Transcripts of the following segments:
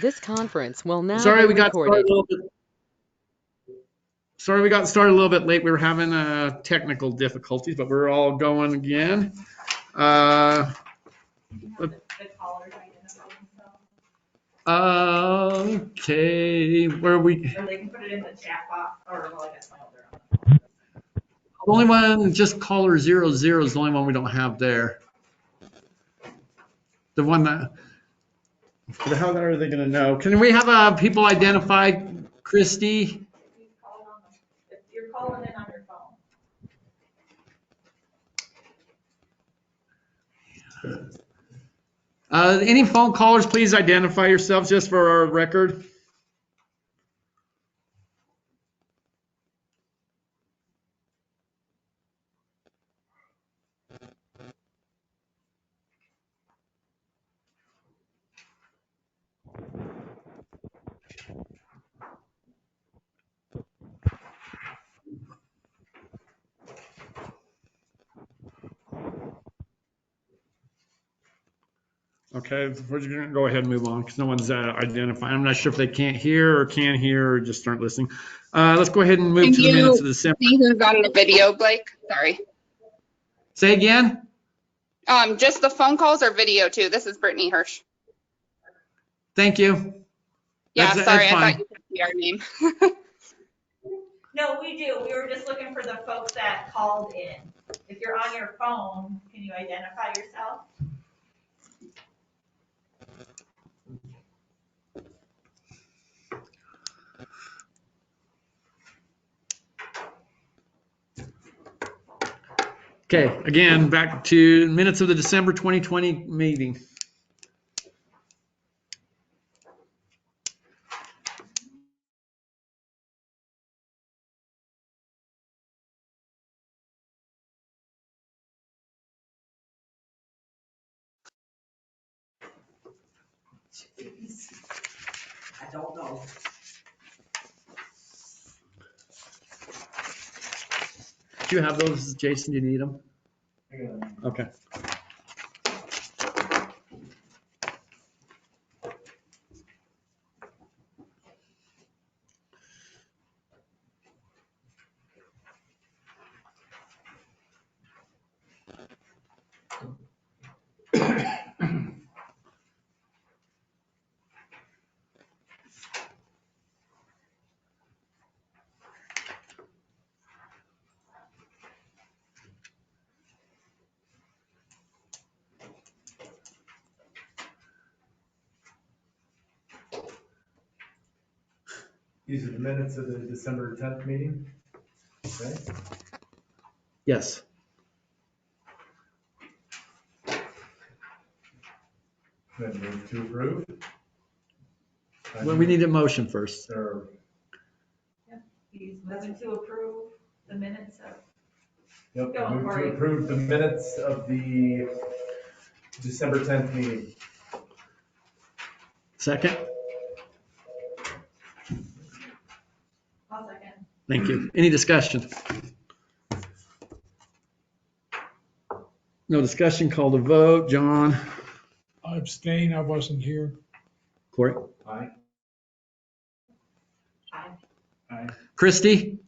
This conference will now Sorry, be we got started recorded. a little bit. Sorry, we got started a little bit late. We were having technical difficulties, but we're all going again. The callers identify themselves. Okay, where we? Or they can put it in the chat box, or well, I guess my older on. The only one, just caller 00 is the only one we don't have there. The one that. How are they going to know? Can we have people identified, Christy? If you're calling in on your phone. Any phone callers, please identify yourselves just for our record. Okay, we're just going to go ahead and move on because no one's identifying. I'm not sure if they can't hear or can hear or just aren't listening. Let's go ahead and move to the minutes of December. See who's on the video, Blake? Sorry. Say again? Just the phone calls or video too? This is Brittany Hirsch. Thank you. Yeah, That's sorry, fine. I thought you could see our name. No, we do. We were just looking for the folks that called in. If you're on your phone, can you identify yourself? Okay, again, back to minutes of the December 2020 meeting. I don't know. Do you have those, Jason? Do you need them? Okay. These are the minutes of the December 10th meeting. Okay. Yes. Then move to approve. Well, we need a motion first. Or, He's moving to approve the minutes of. yep, Go on, move to Cory. approve the minutes of the December 10th meeting. Second? I'll second. Thank you. Any discussion? No discussion, call to vote. John? I abstain, I wasn't here. Corey? Aye. Aye. Aye. Christy?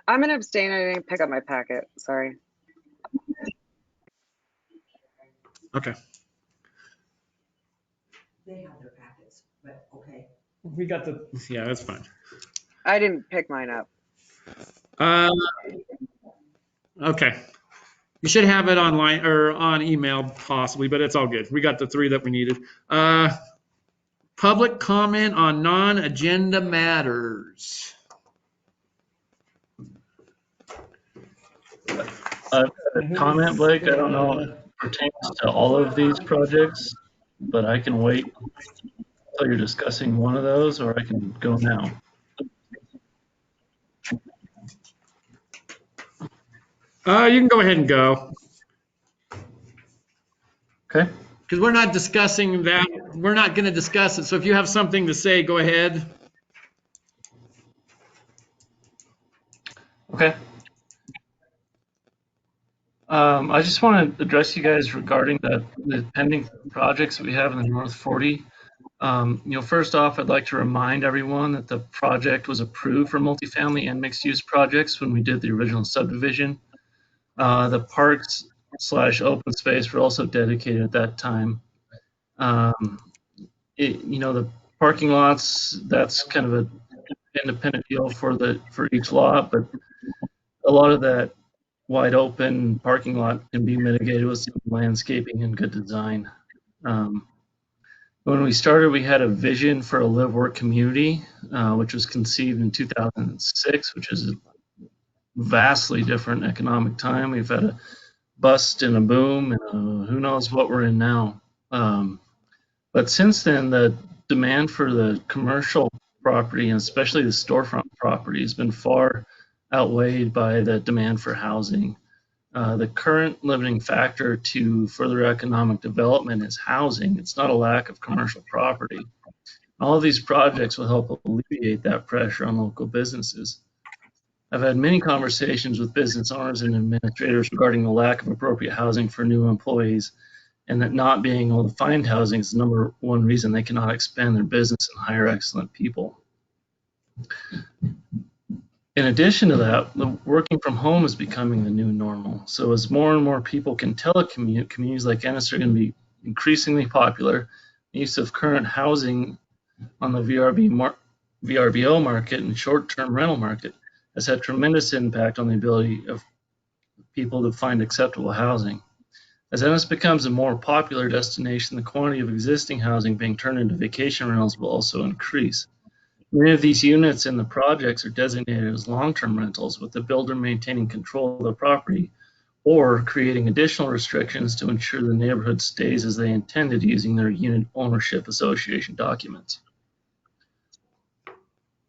I'm gonna abstain. I didn't pick up my packet. Sorry. Okay. They have their packets, but okay. We got the, yeah, that's fine. I didn't pick mine up. Okay. You should have it online or on email possibly, but it's all good. We got the three that we needed. Public comment on non-agenda matters. A comment, Blake. I don't know if it pertains to all of these projects, but I can wait until you're discussing one of those, or I can go now. You can go ahead and go. Okay. Because we're not discussing that. We're not going to discuss it. So if you have something to say, go ahead. Okay. I just want to address you guys regarding the pending projects we have in the North 40. First off, I'd like to remind everyone that the project was approved for multifamily and mixed-use projects when we did the original subdivision. The parks / open space were also dedicated at that time. The parking lots, that's kind of an independent deal for each lot, but a lot of that wide open parking lot can be mitigated with some landscaping and good design. When we started, we had a vision for a live-work community, which was conceived in 2006, which is a vastly different economic time. We've had a bust and a boom, and who knows what we're in now. But since then, the demand for the commercial property, and especially the storefront property, has been far outweighed by the demand for housing. The current limiting factor to further economic development is housing. It's not a lack of commercial property. All of these projects will help alleviate that pressure on local businesses. I've had many conversations with business owners and administrators regarding the lack of appropriate housing for new employees, and that not being able to find housing is the number one reason they cannot expand their business and hire excellent people. In addition to that, the working from home is becoming the new normal. So as more and more people can telecommute, communities like Ennis are going to be increasingly popular. The use of current housing on the VRBO market and short-term rental market has had tremendous impact on the ability of people to find acceptable housing. As Ennis becomes a more popular destination, the quantity of existing housing being turned into vacation rentals will also increase. Many of these units in the projects are designated as long-term rentals, with the builder maintaining control of the property or creating additional restrictions to ensure the neighborhood stays as they intended using their unit ownership association documents.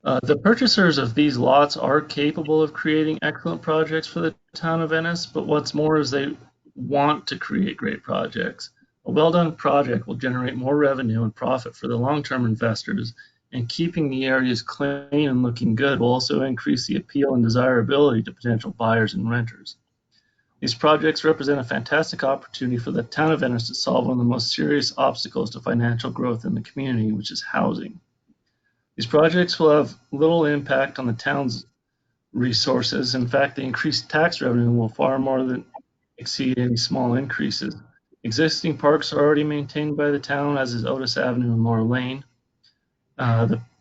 The purchasers of these lots are capable of creating excellent projects for the town of Ennis, but what's more is they want to create great projects. A well-done project will generate more revenue and profit for the long-term investors, and keeping the areas clean and looking good will also increase the appeal and desirability to potential buyers and renters. These projects represent a fantastic opportunity for the town of Ennis to solve one of the most serious obstacles to financial growth in the community, which is housing. These projects will have little impact on the town's resources. In fact, the increased tax revenue will far more than exceed any small increases. Existing parks are already maintained by the town, as is Otis Avenue and Laura Lane,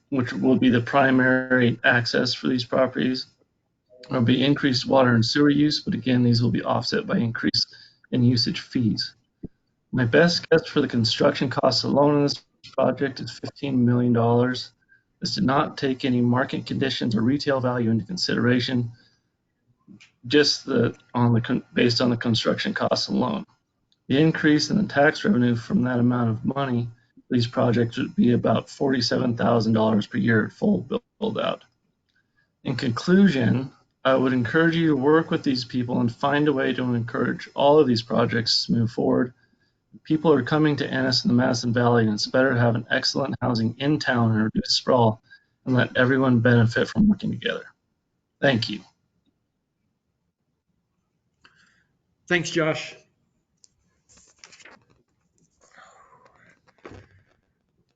which will be the primary access for these properties. There will be increased water and sewer use, but again, these will be offset by increase in usage fees. My best guess for the construction costs alone in this project is $15 million. This did not take any market conditions or retail value into consideration, just based on the construction costs alone. The increase in the tax revenue from that amount of money, these projects would be about $47,000 per year at full build out. In conclusion, I would encourage you to work with these people and find a way to encourage all of these projects to move forward. People are coming to Ennis in the Madison Valley, and it's better to have an excellent housing in town and reduce sprawl and let everyone benefit from working together. Thank you. Thanks, Josh.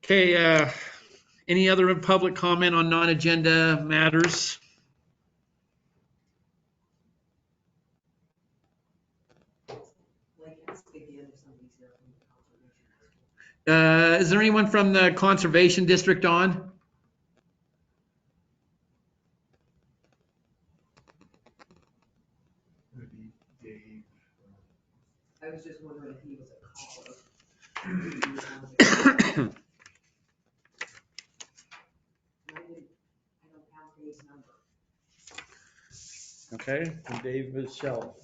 Okay, any other public comment on non-agenda matters? Like, ask again if somebody's there from the conservation district. Is there anyone from the Conservation District on? Would be Dave. I was just wondering if he was a caller. If he was one of the callers. I don't have Dave's number. Okay, and Dave is shelved.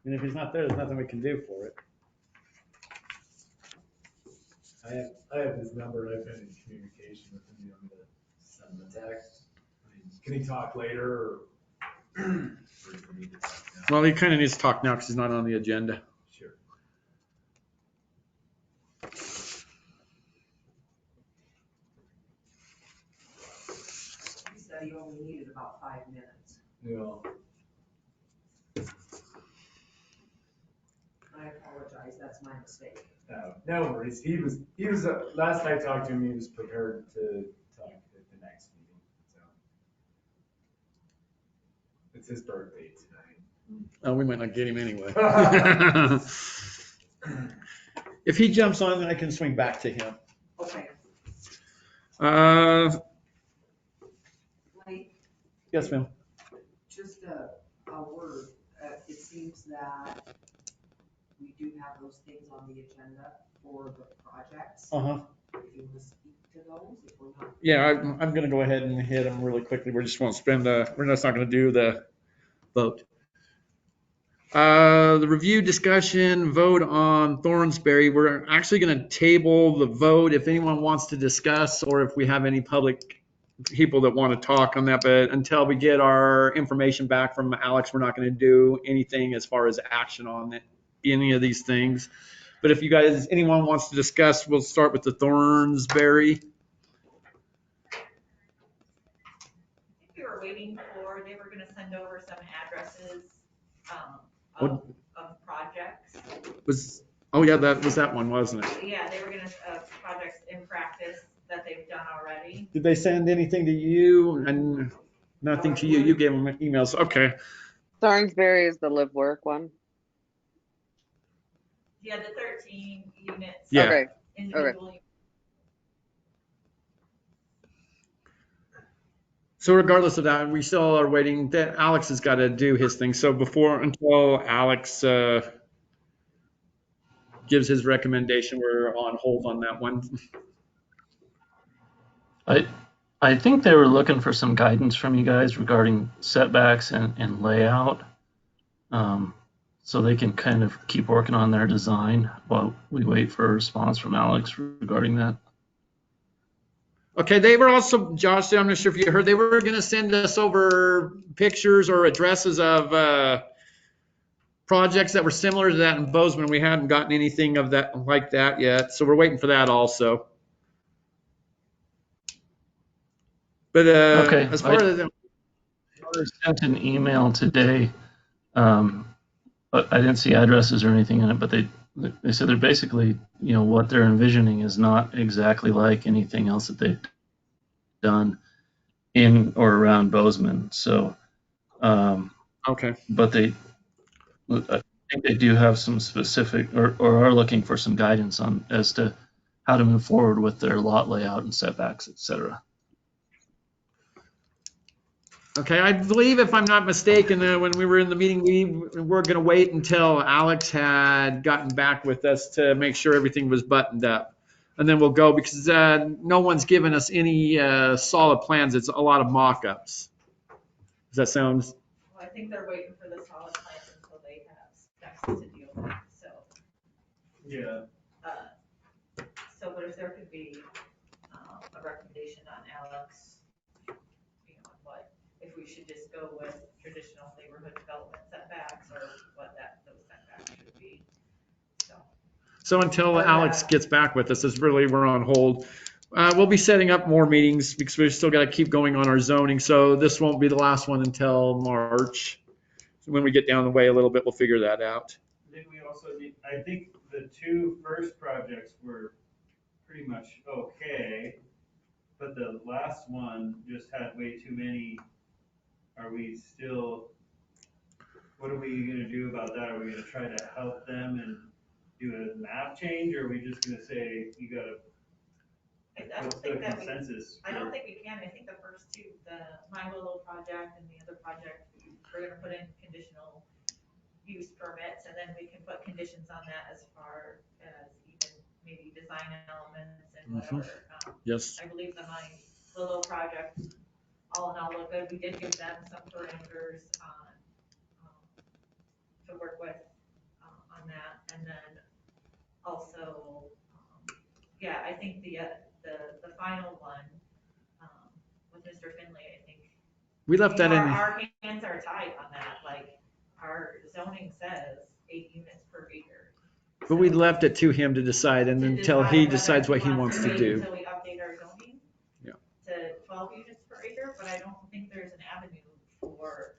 And if he's not there, there's nothing we can do for it. I have his number, I've been in communication with him, you want me to send him a text? I mean, can he talk later, or? Or do we need to talk now? Well, he kind of needs to talk now because he's not on the agenda. Sure. He said he only needed about 5 minutes. No. I apologize, that's that's my mistake. No worries. He was, last I talked to him, he was prepared to talk at the next meeting, so. It's his birthday tonight. Oh, we might not get him anyway. If he jumps on, then I can swing back to him. Okay, Uh, like, yes, ma'am. just a word, it seems that we do have those things on the agenda for the projects. Uh-huh. If you want to speak to those, if we're not. Yeah, I'm gonna go ahead and hit them really quickly. We just won't spend we're just not gonna do the vote. The review discussion vote on Thornsberry. We're actually gonna table the vote if anyone wants to discuss or if we have any public people that want to talk on that, but until we get our information back from Alex, we're not gonna do anything as far as action on it, any of these things. But if you guys, anyone wants to discuss, we'll start with the Thornsberry. I think we were waiting for, they were gonna send over some addresses, of projects. Oh yeah, that was that one, wasn't it? Yeah, they were gonna, projects in practice that they've done already. Did they send anything to you? And nothing to you? You gave them emails. Okay. Thornsberry is the live work one. Yeah, the 13 units. Yeah. Okay. Individual. So regardless of that, we still are waiting. That Alex has got to do his thing. So until Alex gives his recommendation, we're on hold on that one. I think they were looking for some guidance from you guys regarding setbacks and layout. So they can kind of keep working on their design while we wait for a response from Alex regarding that. Okay, they were also, Josh, I'm not sure if you heard, they were going to send us over pictures or addresses of projects that were similar to that in Bozeman. We hadn't gotten anything of that like that yet, so we're waiting for that also. But Okay, as far as I sent an email today, but I didn't see addresses or anything in it. But they said they're basically, what they're envisioning is not exactly like anything else that they've done in or around Bozeman. So, okay. But I think they do have some specific or are looking for some guidance on as to how to move forward with their lot layout and setbacks, et cetera. Okay, I believe if I'm not mistaken, when we were in the meeting, we were going to wait until Alex had gotten back with us to make sure everything was buttoned up. And then we'll go because no one's given us any solid plans. It's a lot of mock-ups. Does that sound? Well, I think they're waiting for the solid plans until they have specs to deal with, so. Yeah. So, but if there could be, a recommendation on Alex, on what, if we should just go with traditional neighborhood development setbacks or what those setbacks should be, so. So until Alex gets back with us, we're on hold. We'll be setting up more meetings because we've still got to keep going on our zoning. So this won't be the last one until March. So when we get down the way a little bit, we'll figure that out. I think we also need, I think the two first projects were pretty much okay, but the last one just had way too many. Are we still, what are we gonna do about that? Are we gonna try to help them and do a map change, or are we just gonna say, you gotta, I don't what's the think that consensus? I don't think we can. I think the first two, the My Willow project and the other project, we're gonna put in conditional use permits, and then we can put conditions on that as far as even maybe design elements and whatever. Yes. I believe the My Willow project, all in all, look good. We did give them some parameters on, to work with, on that, and then also, yeah, I think the final one, with Mr. Finley, I think. We left that in. Our hands are tied on that, like, our zoning says 8 units per acre. But we left it to him to decide and until he decides what he wants to do. Until we update our zoning. Yeah. To 12 units per acre, but I don't think there's an avenue for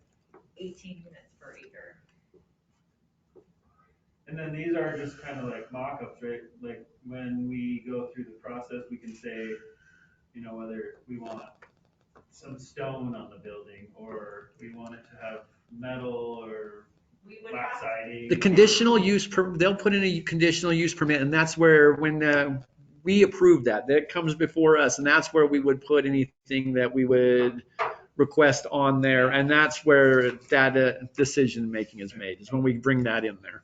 18 units per acre. And then these are just kind of like mock-ups, right? Like when we go through the process, we can say, you know, whether we want some stone on the building or we want it to have metal or We would black have, siding. The conditional use, they'll put in a conditional use permit, and that's where, when we approve that, that comes before us, and that's where we would put anything that we would request on there, and that's where that decision-making is made, is when we bring that in there.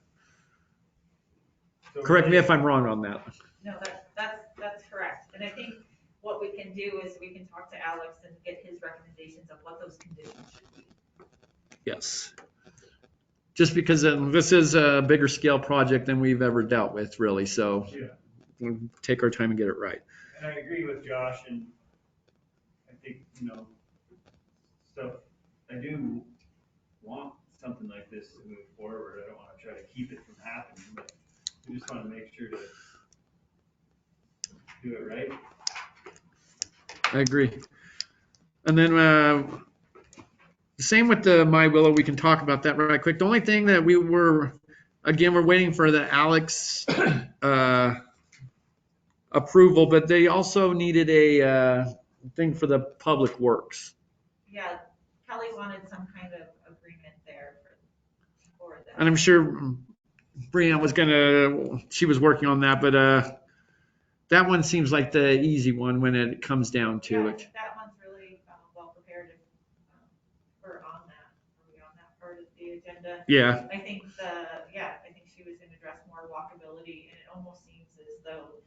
So Correct me really- if I'm wrong on that. no, that's correct. And I think what we can do is we can talk to Alex and get his recommendations of what those conditions should be. Yes. Just because this is a bigger scale project than we've ever dealt with, really, so Yeah, we'll take our time and get it right. and I agree with Josh, and I think, you know, so I do want something like this to move forward. I don't want to try to keep it from happening, but we just want to make sure to do it right. I agree. And then, same with the My Willow, we can talk about that right quick. The only thing that we're waiting for the Alex approval, but they also needed a thing for the public works. Yeah, Kelly wanted some kind of agreement there for that. And I'm sure Brianne she was working on that, but that one seems like the easy one when it comes down to Yeah, it. that one's really well prepared if we're on that. Are we on that part of the agenda? Yeah, I think she was gonna address more walkability, and it almost seems as though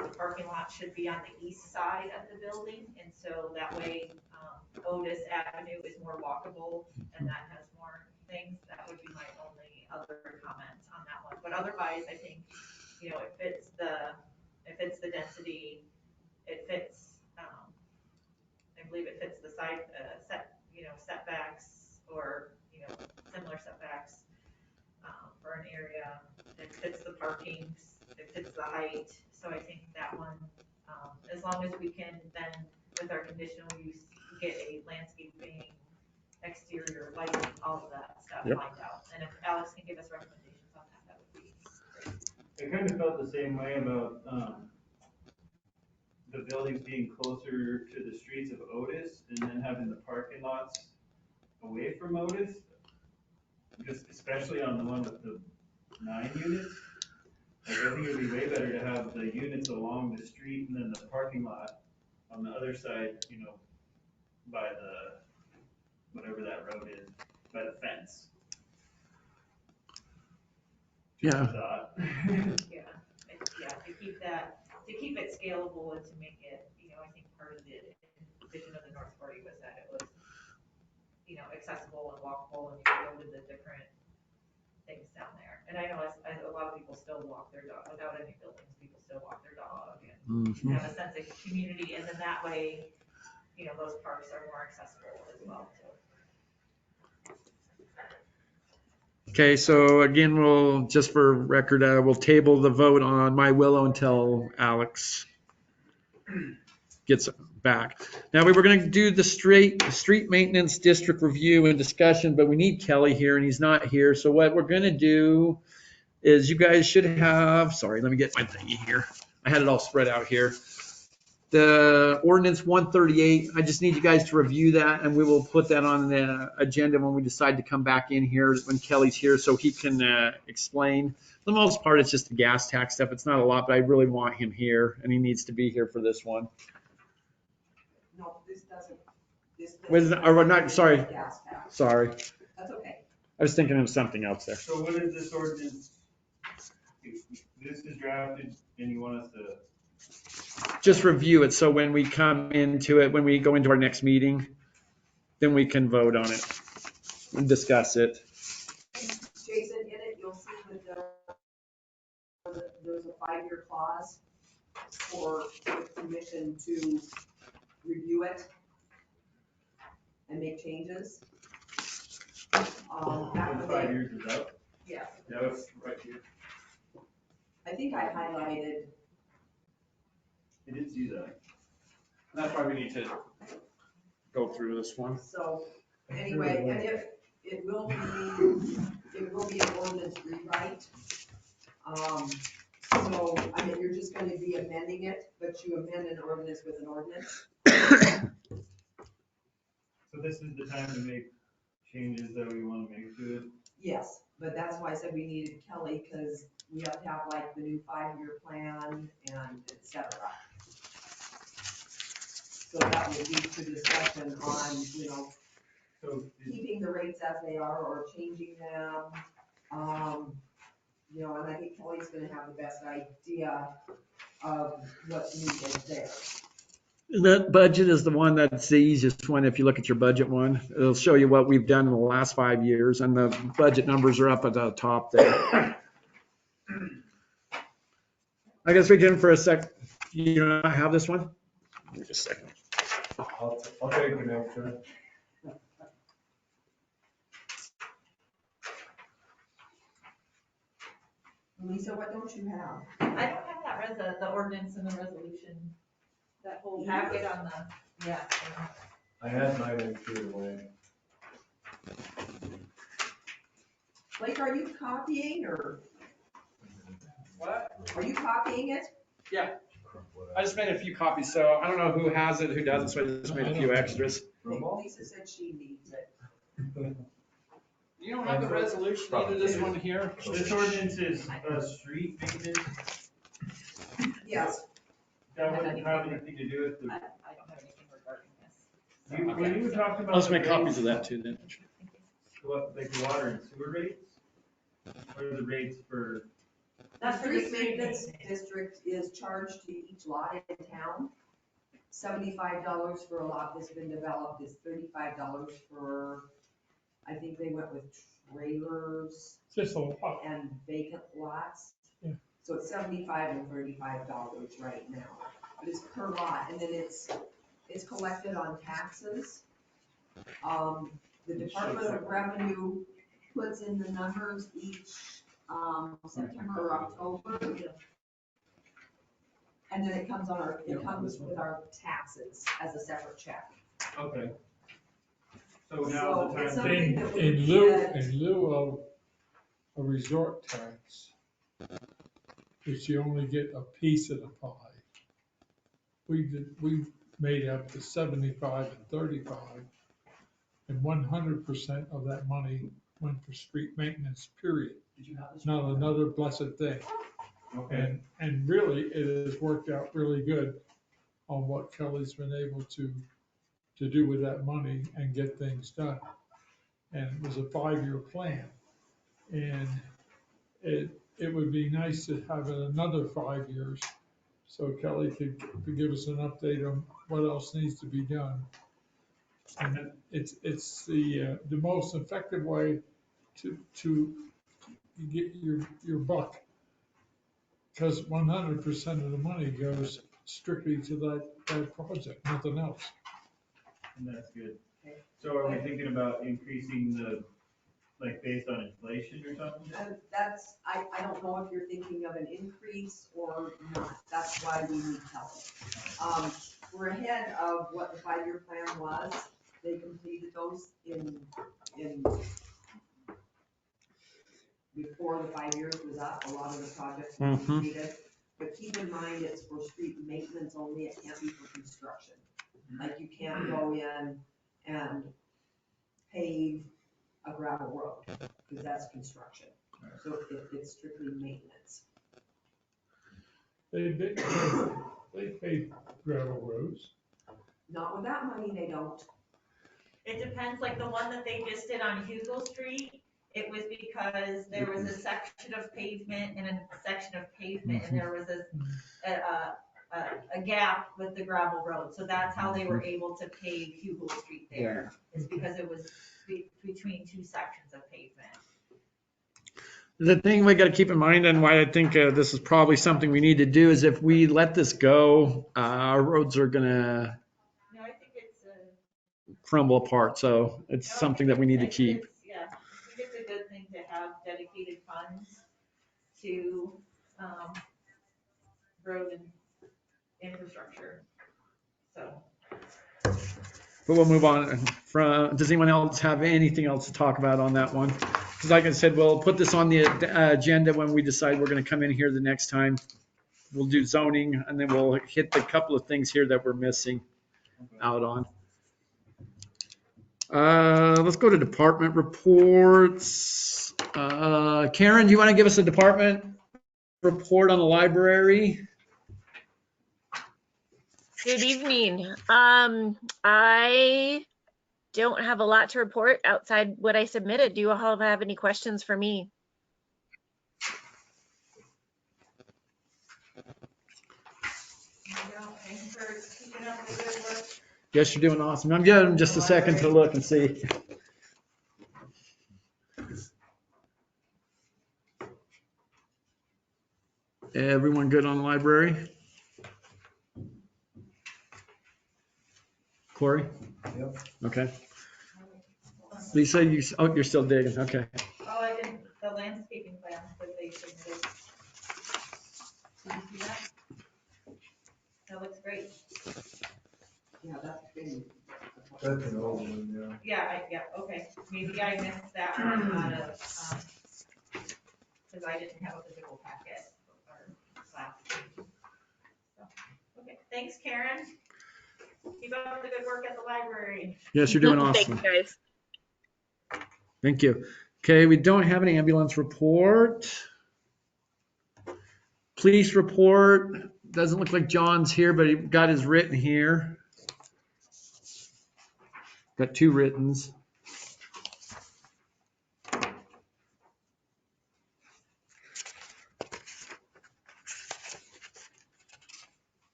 the parking lot should be on the east side of the building, and so that way Otis Avenue is more walkable, and that has more things. That would be my only other comment on that one. But otherwise, I think, you know, it fits the density, it fits, I believe it fits the side setbacks or, you know, similar setbacks for an area. It fits the parking, it fits the height. So I think that one, as long as we can then, with our conditional use, get a landscaping, exterior lighting, all of that stuff Yep. lined out. And if Alex can give us recommendations on that, that would be great. I kind of felt the same way about the buildings being closer to the streets of Otis and then having the parking lots away from Otis. Just especially on the one with the 9 units. Like, I think it'd be way better to have the units along the street and then the parking lot on the other side, you know, by the, whatever that road is, by the fence. yeah. Thought. To keep it scalable and to make it, you know, I think part of the vision of the North 40 was that it was, you know, accessible and walkable, and you could go to the different things down there. And I know as a lot of people still walk their dog, without any buildings, people still walk their dog and have a sense of community, and then that way, you know, those parks are more accessible as well, too. Okay, so again, just for record, we'll table the vote on My Willow until Alex gets back. Now, we were going to do the street maintenance district review and discussion, but we need Kelly here and he's not here. So what we're going to do is, you guys should have, sorry, let me get my thingy here. I had it all spread out here. The ordinance 138, I just need you guys to review that, and we will put that on the agenda when we decide to come back in here, when Kelly's here, so he can explain. For the most part, it's just the gas tax stuff. It's not a lot, but I really want him here, and he needs to be here for this one. No, this doesn't. Sorry. Gas tax. Sorry. That's okay. I was thinking of something else there. So what is this ordinance? This is drafted and you want us to, Just review it, so when we come into it, when we go into our next meeting, then we can vote on it and discuss it. Jason, in it, you'll see that there's a 5-year clause for the commission to review it and make changes. when After 5 they, years is up? yeah, Yeah, it's right here. I think I highlighted, I did see that. That's why we need to go through this one. so, anyway, and it will be an ordinance rewrite. So, I mean, you're just gonna be amending it, but you amend an ordinance with an ordinance. So this is the time to make changes that we want to make to it. Yes, but that's why I said we needed Kelly, because we have to have like the new 5-year plan and et cetera. So that would lead to discussion on, So keeping the rates as they are or changing them. And I think Kelly's gonna have the best idea of what's needed there. That budget is the one that's the easiest one. If you look at your budget one, it'll show you what we've done in the last 5 years, and the budget numbers are up at the top there. I guess we can for a sec. You know, I have this one. Give me just a second. I'll take an extra. Lisa, what don't you have? I don't have that the ordinance and the resolution, that whole packet on the, yeah. I had mine in threw it away. Blake, are you copying or What? are you copying it? Yeah. I just made a few copies, so I don't know who has it, who doesn't, so I just made a few extras. Lisa said she needs it. You don't have the resolution either, this one here? this ordinance is street maintenance. Yes. That wouldn't have anything to do with I the, don't have anything regarding this. when you were talking about. I'll just the make copies of rates, that too then. What, like the water and sewer rates? What are the rates for, That's The for the street street maintenance maintenance. district is charged to each lot in town. $75 for a lot that's been developed is $35 for, I think they went with trailers Just a lot. and vacant lots. Yeah. So it's $75 and $35 right now, but it's per lot, and then it's collected on taxes. The Department of Revenue puts in the numbers each, September or October. And then it comes with our taxes as a separate check. okay. So now the it's time something to, that we In lieu, get- in lieu of a resort tax, which you only get a piece of the pie, we made up to 75 and 35, and 100% of that money went for street maintenance, period. Not another blessed thing. okay, And really, it has worked out really good on what Kelly's been able to do with that money and get things done. And it was a 5-year plan. And it would be nice to have it another 5 years, so Kelly could give us an update on what else needs to be done. And it's the most effective way to get your buck, because 100% of the money goes strictly to that project, nothing else. and that's good. So are we thinking about increasing the, like, based on inflation or something? And I don't know if you're thinking of an increase or not, that's why we need help. We're ahead of what the 5-year plan was, they completed those in before the 5 years was up, a lot of the projects were completed. But keep in mind, it's for street maintenance only, it can't be for construction. Like, you can't go in and pave a gravel road, because that's construction. So it's strictly maintenance. They pay gravel roads. Not with that money, they don't. It depends, like the one that they just did on Hugo Street, it was because there was a section of pavement and a section of pavement, and there was a gap with the gravel road, so that's how they were able to pave Hugo Street there. It's because it was between 2 sections of pavement. The thing we got to keep in mind, and why I think this is probably something we need to do, is if we let this go, our roads are gonna No, I think it's crumble apart. So it's something that we need to keep. Yeah, I think it's a good thing to have dedicated funds to, road and infrastructure, so. But we'll move on from, does anyone else have anything else to talk about on that one? Because like I said, we'll put this on the agenda when we decide we're going to come in here the next time. We'll do zoning, and then we'll hit the couple of things here that we're missing out on. Let's go to department reports. Karen, do you want to give us a department report on the library? Good evening. I don't have a lot to report outside what I submitted. Do you all have any questions for me? Thanks for keeping up the good work. Yes, you're doing awesome. I'm giving just a second to look and see. Everyone good on the library? Corey? Yep. Okay. Lisa, you're still digging. Okay. Oh, I didn't, the landscaping plans that they submitted. Did you see that? That looks great. Yeah, that's been. That's an old one, Yeah, okay. Maybe I missed that one out of, because I didn't have a physical packet or last week. So, okay, thanks, Karen. Keep up the good work at the library. Yes, you're doing Thanks, awesome. guys. Thank you. Okay, we don't have an ambulance report. Police report. Doesn't look like John's here, but he got his written here. Got 2 writtens.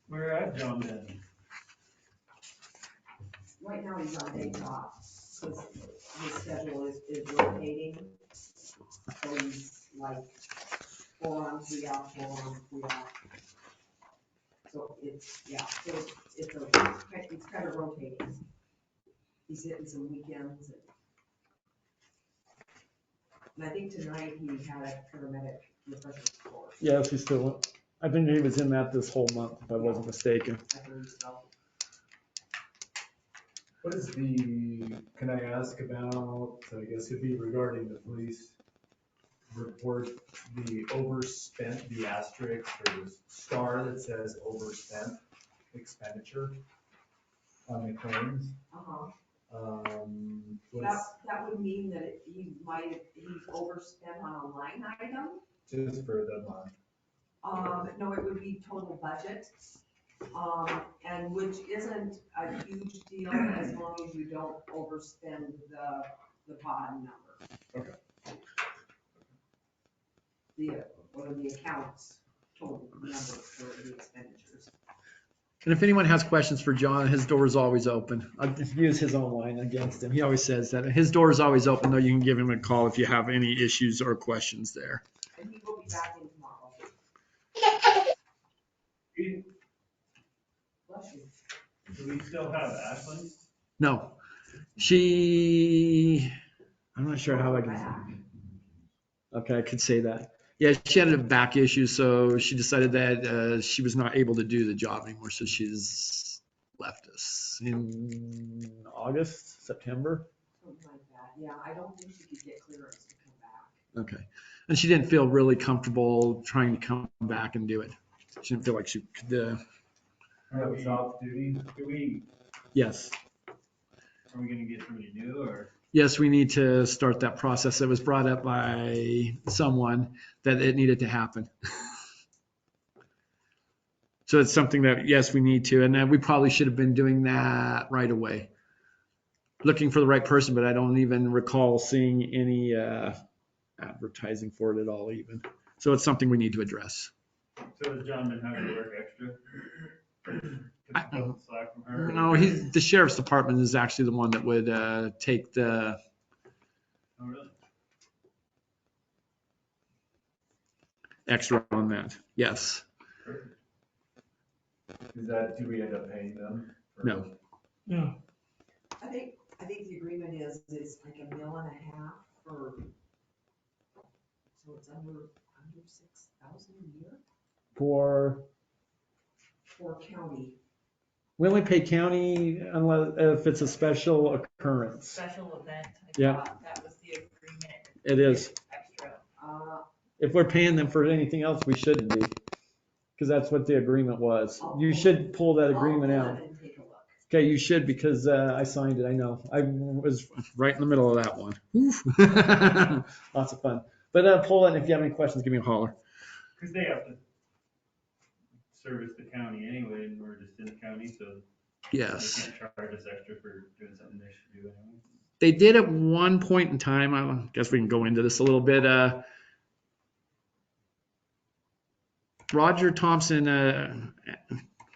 Where at John then? Right now, he's on day off, his schedule is rotating. So he's like 4 on, 3 off, 4 on, 3 off. So it's kind of rotating. He's hitting some weekends. And I think tonight he had a paramedic refresher course. Yes, he's still. I think he was in that this whole month, if I wasn't mistaken. I believe so. What is can I ask about, I guess it'd be regarding the police report, the overspent, the asterisk or the star that says overspent expenditure on the claims? Uh-huh. What's That would mean that he's overspent on a line item. just for the month? No, it would be total budget, and which isn't a huge deal as long as you don't overspend the bottom number. Okay. What are the accounts total number for the expenditures? And if anyone has questions for John, his door is always open. I'll just use his own line against him. He always says that. His door is always open, though. You can give him a call if you have any issues or questions there. And he will be back in tomorrow. Bless you. Do we still have Ashland? No. I'm not sure how I can. Okay, I could say that. Yeah, she had a back issue, so she decided that she was not able to do the job anymore, so she's left us in August, September. Something like that. Yeah, I don't think she could get clearance to come back. Okay. And she didn't feel really comfortable trying to come back and do it. She didn't feel like she could. That was off duty? Yes. Are we gonna get somebody new or? Yes, we need to start that process. It was brought up by someone that it needed to happen. So it's something that, yes, we need to, and we probably should have been doing that right away. Looking for the right person, but I don't even recall seeing any advertising for it at all even. So it's something we need to address. So has John been having to work extra? Slack from her? No, the sheriff's department is actually the one that would take the. Oh, really? Extra on that. Yes. Perfect. Do we end up paying them? No. Yeah, I think the agreement is like $1.5 million for, so it's under 6,000 a year For. county. We only pay county unless if it's a special occurrence. Special event. I Yeah. thought that was the agreement It is. extra. If we're paying them for anything else, we shouldn't be. Because that's what the agreement was. You should pull that agreement I'll pull out. it and take a look. Okay, you should because I signed it. I know. I was right in the middle of that one. Oof. Lots of fun. But pull it. And if you have any questions, give me a holler. Because they have to service the county anyway, and we're just in the county, so Yes. they can't charge us extra for doing something they should do anyway. They did at one point in time. I guess we can go into this a little bit. Roger Thompson,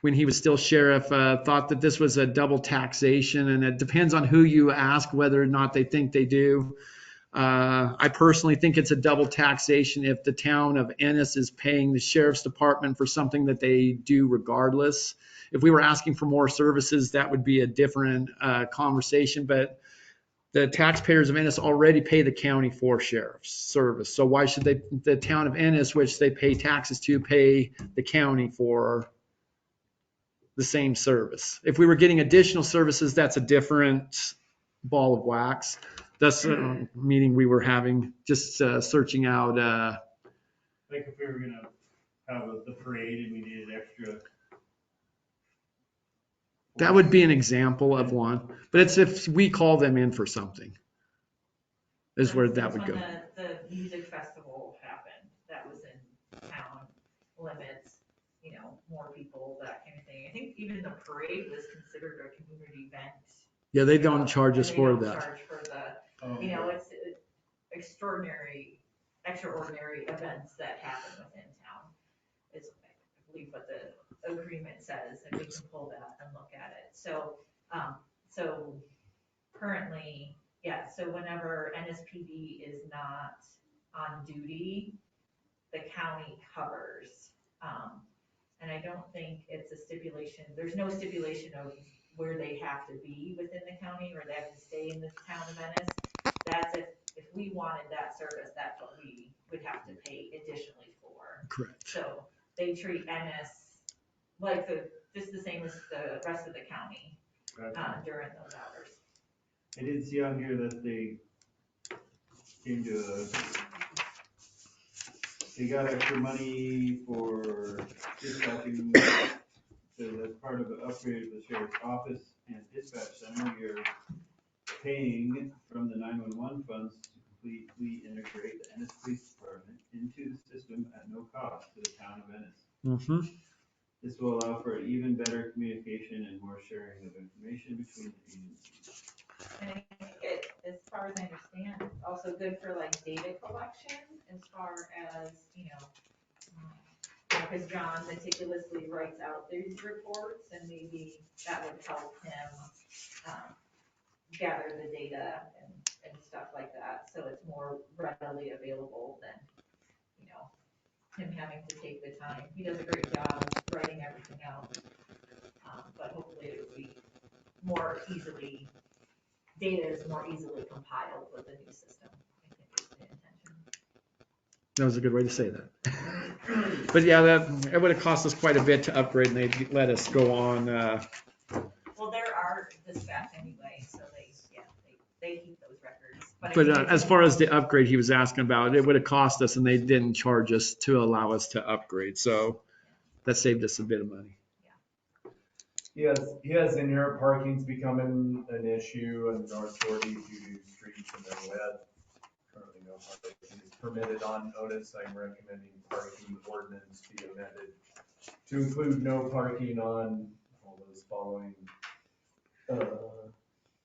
when he was still sheriff, thought that this was a double taxation, and it depends on who you ask whether or not they think they do. I personally think it's a double taxation if the town of Ennis is paying the sheriff's department for something that they do regardless. If we were asking for more services, that would be a different conversation, but the taxpayers of Ennis already pay the county for sheriff's service. So why should the town of Ennis, which they pay taxes to, pay the county for the same service? If we were getting additional services, that's a different ball of wax. That's a meeting we were having, just searching out. Like if we were gonna have the parade and we needed extra. That would be an example of one. But it's if we call them in for something, is where that would go. When the music festival happened, that was in town limits, more people, that kind of thing. I think even the parade was considered a community event. Yeah, they don't charge us for They don't that. charge for the, Oh, it's extraordinary events that happen within town. Is, I believe, what the agreement says, and we can pull that and look at it. So currently, so whenever NSPD is not on duty, the county covers. And I don't think it's a stipulation, there's no stipulation of where they have to be within the county or they have to stay in the town of Ennis. That's if we wanted that service, that's what we would have to pay additionally for. Correct. So they treat Ennis like just the same as the rest of the county during those hours. I did see on here that they came to they got extra money for dispatching, so that's part of the upgrade of the sheriff's office and dispatch center. You're paying from the 911 funds to completely integrate the Ennis Police Department into the system at no cost to the town of Ennis. Mm-hmm. This will allow for even better communication and more sharing of information between the agencies. And I think as far as I understand, it's also good for like data collection as far as, because John meticulously writes out these reports and maybe that would help him gather the data and stuff like that. So it's more readily available than, him having to take the time. He does a great job writing everything out. But hopefully it would be more easily, data is more easily compiled with the new system. I think is the intention. That was a good way to say that. But yeah, it would have cost us quite a bit to upgrade, and they let us go on. Well, there are dispatch anyway, so they keep those records. But as far as the upgrade he was asking about, it would have cost us, and they didn't charge us to allow us to upgrade. So that saved us a bit of money. He has inherent parking's becoming an issue in North Shorty due to streets and their wet. Currently no parking is permitted on Otis. I'm recommending parking ordinance be amended to include no parking on all those following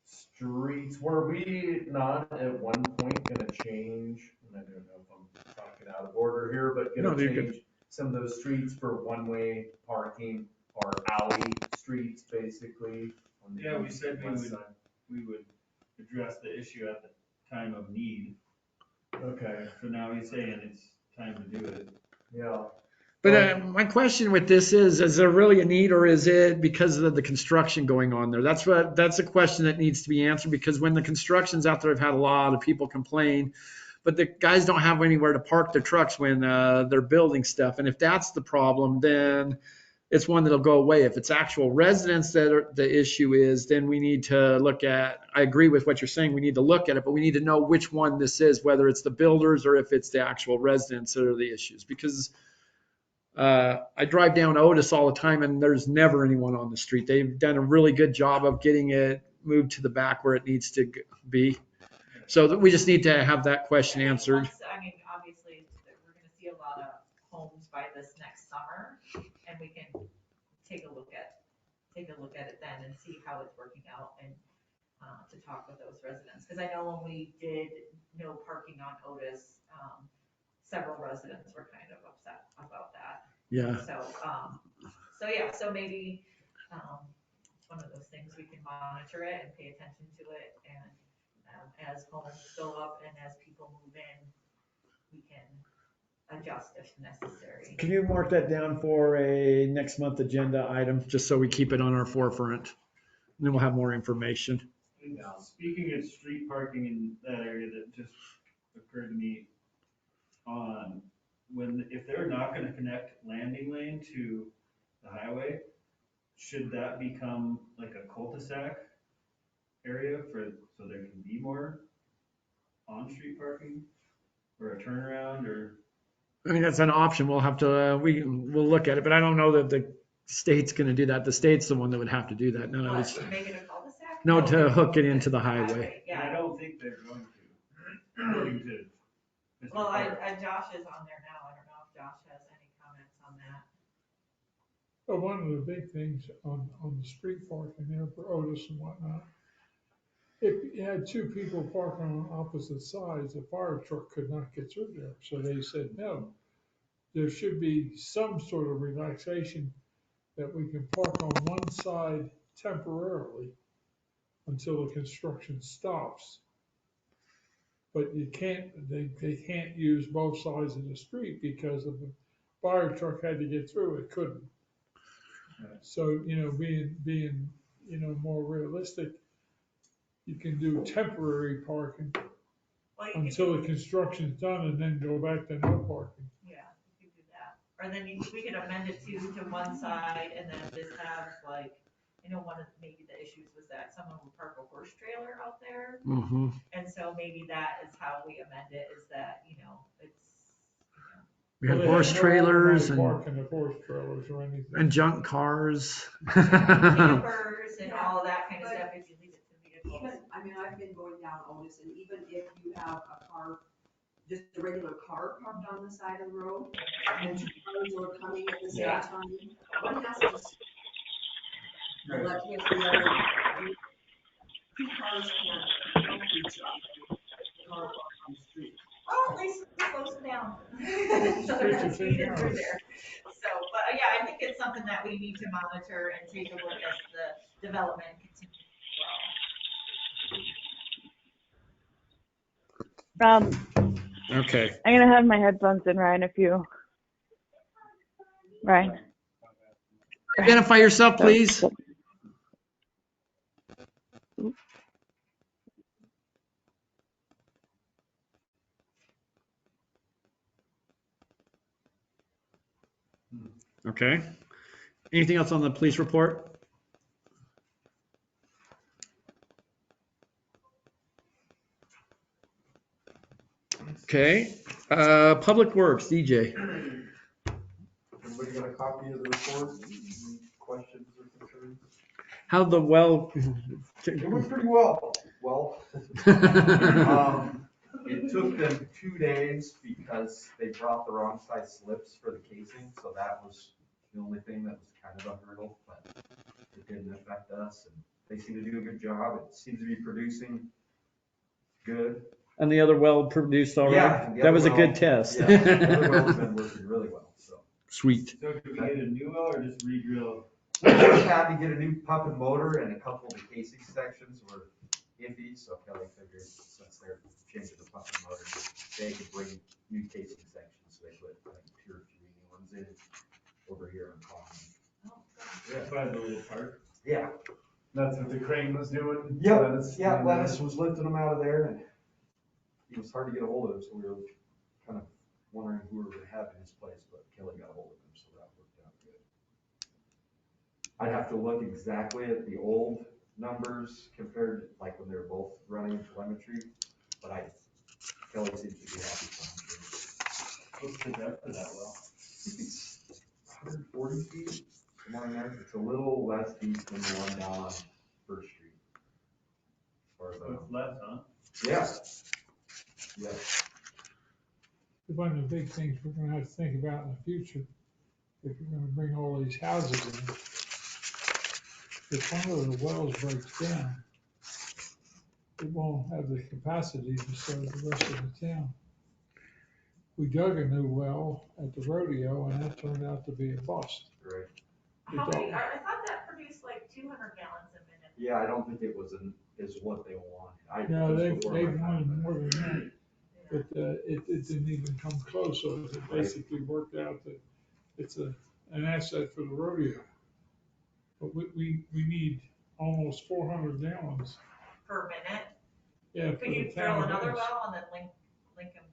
streets. Were we not at one point gonna change, and I don't know if I'm talking out of order here, but No, gonna you're change some of those streets for one-way parking or alley streets, basically? On the Yeah, we east said and we west would, side? we would address the issue at the time of need. Okay, So now he's saying it's time to do it. yeah. But my question with this is there really a need, or is it because of the construction going on there? That's a question that needs to be answered, because when the construction's out there, I've had a lot of people complain, but the guys don't have anywhere to park their trucks when they're building stuff. And if that's the problem, then it's one that'll go away. If it's actual residents that are, the issue is, then we need to look at, I agree with what you're saying, we need to look at it, but we need to know which one this is, whether it's the builders or if it's the actual residents that are the issues. Because I drive down Otis all the time and there's never anyone on the street. They've done a really good job of getting it moved to the back where it needs to be. So that we just need to have that question answered. I mean, obviously, we're gonna see a lot of homes by this next summer, and we can take a look at it then and see how it's working out, and to talk with those residents. Because I know when we did no parking on Otis, several residents were kind of upset about that. Yeah. So maybe it's one of those things we can monitor it and pay attention to it, and as homes go up and as people move in, we can adjust if necessary. Can you mark that down for a next month agenda item, just so we keep it on our forefront? And then we'll have more information. And speaking of street parking in that area, that just occurred to me if they're not gonna connect landing lane to the highway, should that become like a cul-de-sac area so there can be more on-street parking or a turnaround or? I mean, that's an option. We'll have to, we'll look at it, but I don't know that the state's gonna do that. The state's the one that would have to do that. No, What, it's, to make it a cul-de-sac? no, to hook it into the highway. And I Yeah, don't think they're going to, according to Mr. well, Clark. Josh is on there now, I don't know if Josh has any comments on that. But one of the big things on the street parking there for Otis and whatnot, if you had two people parking on opposite sides, a fire truck could not get through there. So they said, no, there should be some sort of relaxation that we can park on one side temporarily until the construction stops. But you can't, they can't use both sides of the street because if the fire truck had to get through, it couldn't. So, being, more realistic, you can do temporary parking Well, you could until the construction's done and then go back to no parking. Yeah, you could do that. Or then we could amend it to one side and then just have like, one of maybe the issues was that someone would park a horse trailer out there. Mm-hmm. And so maybe that is how we amend it, is that, it's, We have Well, they horse no trailers automatic and, parking of horse trailers or anything. and junk cars. campers and all of that kind of But stuff if you leave it to vehicles. I've been going down Otis, and even if you have a car, just a regular car parked on the side of the road, and two cars are coming at the same Yeah. time, one has to let the other, two cars can't help each other. Car park on the street. Oh, at least it slows them down. So they're not speeding through there. So, but yeah, I think it's something that we need to monitor and take a look as the development continues as well. Okay. I'm gonna have my headphones in, Ryan, Ryan. Identify yourself, please. Okay. Anything else on the police report? Okay. Public Works, DJ. Everybody got a copy of the report? Any questions or concerns? How'd the well? It went pretty well. It took them 2 days because they brought the wrong size slips for the casing, so that was the only thing that was kind of a hurdle, but it didn't affect us, and they seem to do a good job. It seems to be producing good. And the other well produced already? Yeah. That was a good test. Yeah, the other well's been working really well, so. Sweet. So could we get a new well or just re-drill? We just had to get a new pump and motor, and a couple of the casing sections were iffy, so Kelly figured since they're changing the pump and motor, they could bring new casing sections, so they put like 2 or 3 new ones in over here on Common. Yeah. By the little park? Yeah. That's what the crane was doing? Yep, Lennis? yeah, Lennis was lifting them out of there, and it was hard to get a hold of him, so we were kind of wondering who we were gonna have in his place, but Kelly got a hold of him, so that worked out good. I'd have to look exactly at the old numbers compared, like when they were both running telemetry, but Kelly seems to be happy. What's the depth of that well? It's 140 feet, somewhere in there. It's a little less deep than the one down on First Street. As far as I So know. it's less, huh? Yeah. Yeah. One of the big things we're gonna have to think about in the future, if you're gonna bring all these houses in, if one of the wells breaks down, it won't have the capacity to serve the rest of the town. We dug a new well at the rodeo and that turned out to be a bust. Right. How many, I thought that produced like 200 gallons a minute. Yeah, I don't think it was is what they wanted. No, it was they before my wanted time. more than that, but, it didn't even come close, so it Right. basically worked out that it's an asset for the rodeo. But we need almost 400 gallons. Per minute. Yeah, for Could the you town drill of another Ennis. well and then link them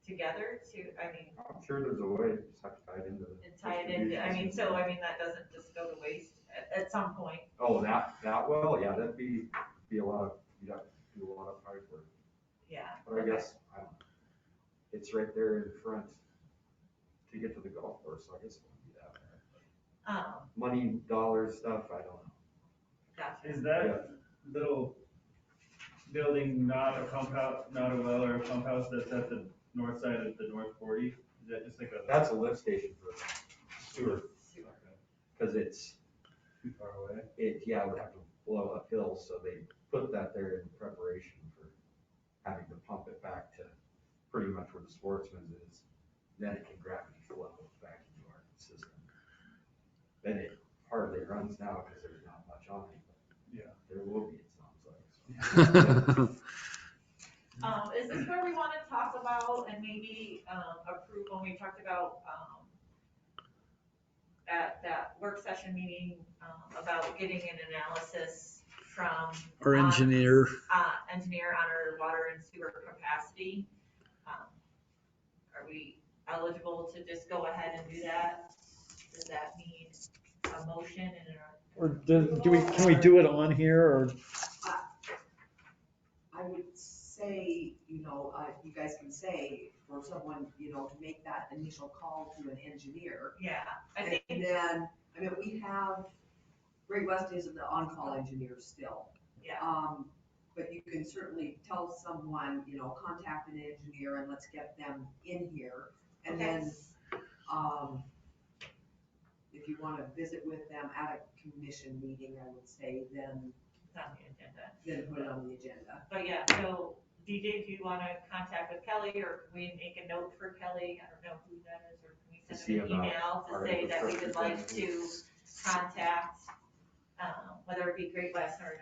together to, I mean, I'm sure there's a way, just have to tie it into the. and tie it into, I mean, so, I mean, that doesn't just go to waste at some point. Oh, that well, yeah, that'd be a lot of, you'd have to do a lot of pipe work. Yeah. But I guess, I don't know. It's right there in front to get to the golf course, so I guess it wouldn't be that bad. Money, dollars, stuff, I don't know. Gotcha. Is that little building not a pump house, not a well or a pump house that's at the north side of the North 40? Is that just like a? That's a lift station for sewer, because it's, Too far away? it would have to blow uphill, so they put that there in preparation for having to pump it back to pretty much where the Sportsman's is. Then it can gravity flow back into our system. Then it hardly runs now because there's not much on it, but Yeah. there will be, it sounds like. Is this where we want to talk about and maybe, approve when we talked about, at that work session meeting, about getting an analysis from. Our engineer. Engineer on our water and sewer capacity? Are we eligible to just go ahead and do that? Does that need a motion and Or can we do it on here or? I would say, you guys can say for someone, to make that initial call to an engineer. Yeah, I think. And then, we have, Great West is the on-call engineer still. Yeah. But you can certainly tell someone, contact an engineer and let's get them in here. And then, if you want to visit with them at a commission meeting, I would say, then. It's on the agenda. Then put it on the agenda. But yeah, so DJ, do you want to contact with Kelly or can we make a note for Kelly? I don't know who that is, or can we send him an email to say that we would like to contact, whether it be Great West or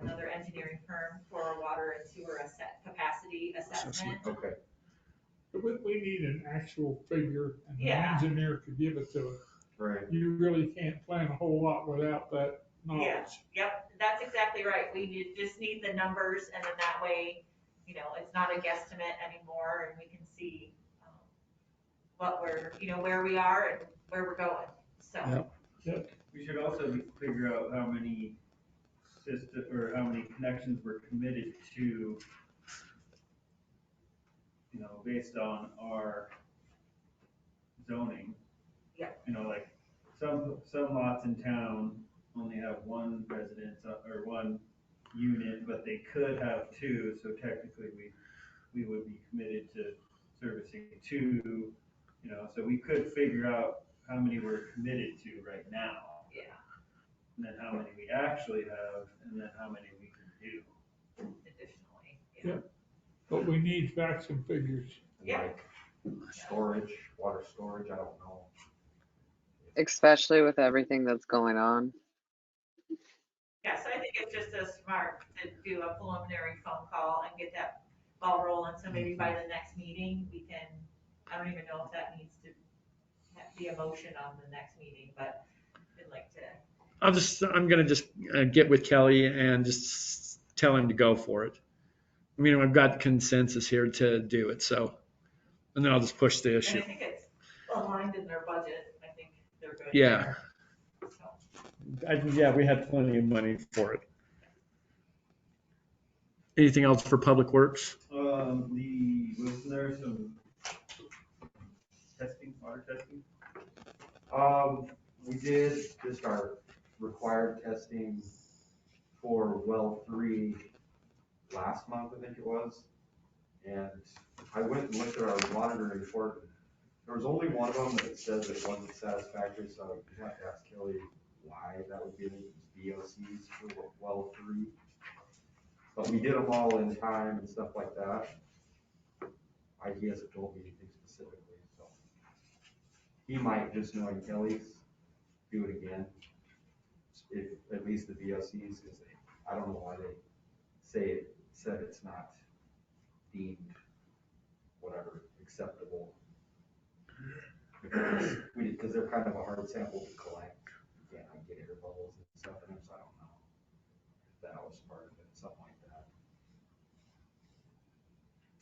another engineering firm for water and sewer capacity assessment? Okay. We need an actual figure and the Yeah. engineer could give it to us. Right. You really can't plan a whole lot without that knowledge. Yeah, yep, that's exactly right. We just need the numbers and then that way, it's not a guesstimate anymore and we can see what we're, where we are and where we're going, so. Yep. We should also figure out how many how many connections we're committed to, based on our zoning. Yeah. Like some lots in town only have one residence or one unit, but they could have two, so technically we would be committed to servicing two, so we could figure out how many we're committed to right now. Yeah. And then how many we actually have, and then how many we can do. Additionally, Yeah. But we need facts and figures. Yeah. Like storage, water storage, I don't know. Especially with everything that's going on. Yeah, so I think it's just as smart to do a preliminary phone call and get that ball rolling, so maybe by the next meeting, we can, I don't even know if that needs to be a motion on the next meeting, but I'd like to. I'm gonna just get with Kelly and just tell him to go for it. I've got consensus here to do it, so, and then I'll just push the And issue. I think it's aligned in their budget, I think they're good. Yeah. there. So, Yeah, we had plenty of money for it. Anything else for Public Works? Wasn't there some testing, water testing? We did just our required testing for well 3 last month, I think it was. And I went and looked at our monitoring report. There was only one of them that says it wasn't satisfactory, so you have to ask Kelly why that would be. It was VOCs for well 3. But we did them all in time and stuff like that. He hasn't told me anything specifically, so. He might, just knowing Kelly's, do it again. If, at least the VOCs, because I don't know why they said it's not deemed whatever acceptable. Because they're kind of a hard sample to collect. You can't like, get air bubbles and stuff in them, so I don't know if that was part of it, something like that.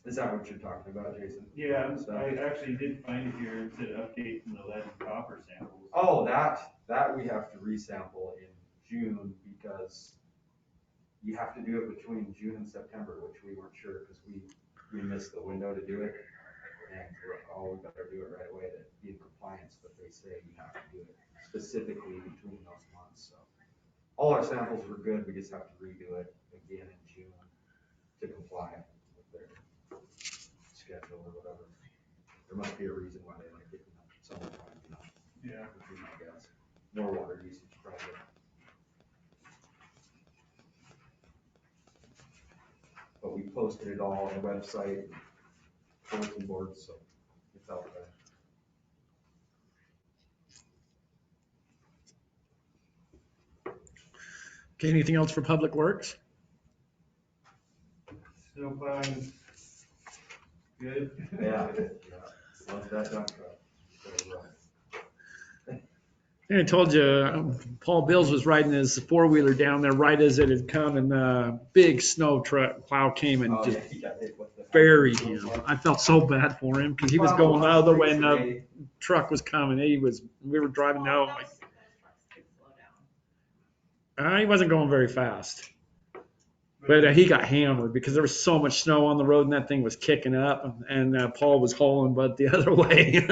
Is that what you're talking about, Jason? Yeah, I actually did find it here. It said update from the lead and copper samples. Oh, that we have to resample in June because you have to do it between June and September, which we weren't sure because we missed the window to do it. And we better do it right away to be in compliance, but they say you have to do it specifically between those months, so. All our samples were good, we just have to redo it again in June to comply with their schedule or whatever. There must be a reason why they like it in the summertime, you know? Yeah. Would be my guess. More water usage probably. But we posted it all on the website, bulletin boards, so it's out there. Okay, anything else for Public Works? Snow plowing, good. Yeah. Once that dump truck. I told you, Paul Bills was riding his 4-wheeler down there right as it had come, and the big snow truck plow came and just he got hit with the. buried him. I felt so bad for him because he was going the other way and the truck was coming. We were driving down. Those trucks could slow down. He wasn't going very fast. But he got hammered because there was so much snow on the road and that thing was kicking up, and Paul was hauling but the other way.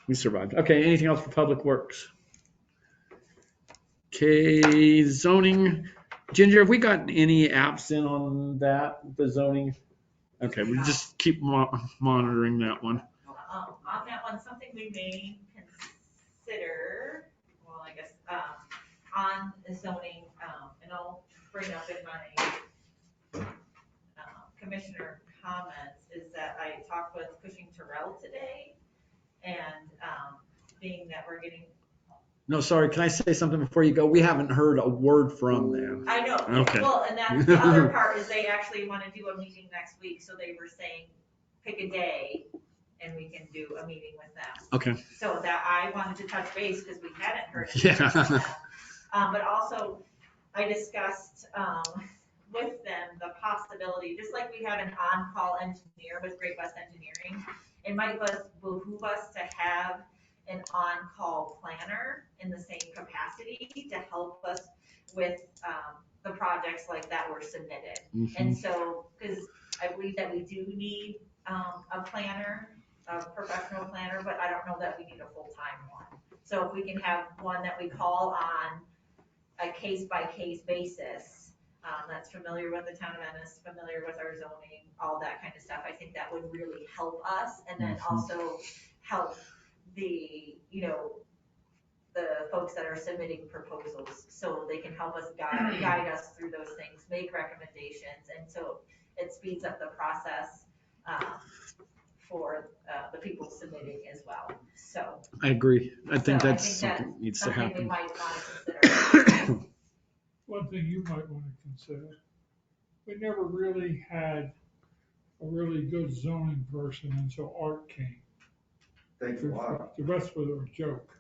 We survived. Okay, anything else for Public Works? Okay, zoning. Ginger, have we got any apps in on that, the zoning? Okay, we just keep monitoring that one. On that one, something we may consider, well, I guess, on the zoning, and I'll bring up in my commissioner comments, is that I talked with Cushing Terrell today, and being that we're getting. No, sorry, can I say something before you go? We haven't heard a word from them. I know. Okay. Well, and that's the other part is they actually want to do a meeting next week, so they were saying, pick a day and we can do a meeting with them. Okay. So that I wanted to touch base because we hadn't heard Yeah. anything from them. But also I discussed with them the possibility, just like we have an on-call engineer with Great West Engineering, it might behoove us to have an on-call planner in the same capacity to help us with the projects like that were submitted. Mm-hmm. And so, because I believe that we do need a planner, a professional planner, but I don't know that we need a full-time one. So if we can have one that we call on a case-by-case basis, that's familiar with the town of Ennis, familiar with our zoning, all that kind of stuff, I think that would really help us, and then also help the, the folks that are submitting proposals, so they can help us guide us through those things, make recommendations, and so it speeds up the process for the people submitting as well. So I agree. I think so that's something that needs to something happen. we might want to consider. One thing you might want to consider, we never really had a really good zoning person until Art came. Thanks a lot. The rest was a joke.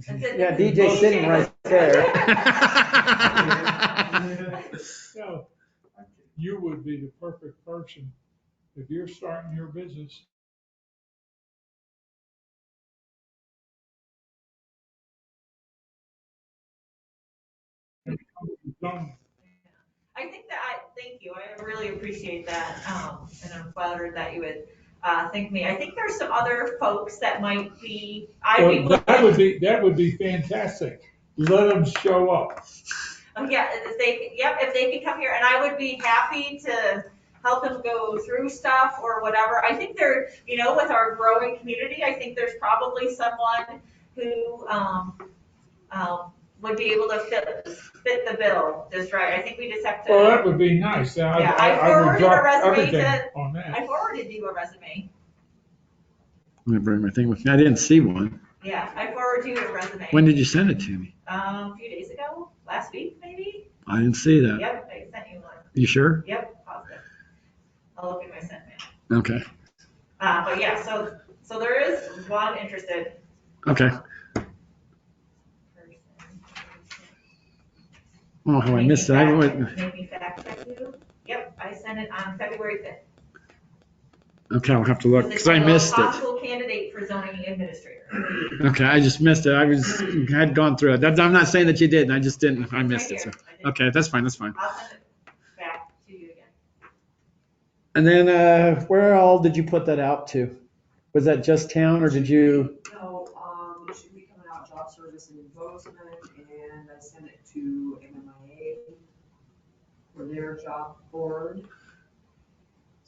Yeah, DJ's sitting right there. So, you would be the perfect person if you're starting your business I think that, thank you, I really appreciate that, and I'm flattered that you would, think me. I think there's some other folks that might be, I'd be Well, willing. that would be fantastic. Let them show up. Yeah, if they could come here, and I would be happy to help them go through stuff or whatever. I think there, with our growing community, I think there's probably someone who, would be able to fit the bill just right. I think we just have to. Well, that would be nice. Yeah, I would forwarded a drop resume everything on that. I forwarded you a resume. I'm gonna bring my thing with me. I didn't see one. Yeah, I forwarded you a resume. When did you send it to me? A few days ago, last week maybe? I didn't see that. Yep, I sent you one. You sure? Yep, positive. I'll look at my sent mail. Okay. But yeah, so there is one interested. Okay. Oh, how I missed it. I went. Make me fact check you. Yep, I sent it on February 5th. Okay, I'll have to look because I missed it. Possible candidate for zoning administrator. Okay, I just missed it. I had gone through it. I'm not saying that you didn't. I just didn't. I missed it. So. Okay, that's fine. That's fine. I'll send it back to you again. And then where all did you put that out to? Was that just town or did you? No, it should be coming out job service and enforcement, and I sent it to MMIA for their job board.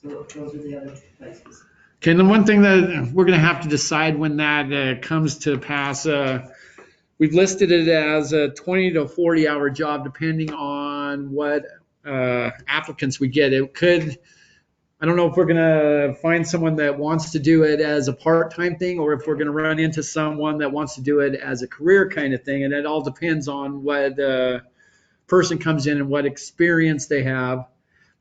So those are the other two places. Okay, and the one thing that we're going to have to decide when that comes to pass, we've listed it as a 20 to 40 hour job depending on what applicants we get. It could, I don't know if we're going to find someone that wants to do it as a part-time thing or if we're going to run into someone that wants to do it as a career kind of thing. And it all depends on what person comes in and what experience they have.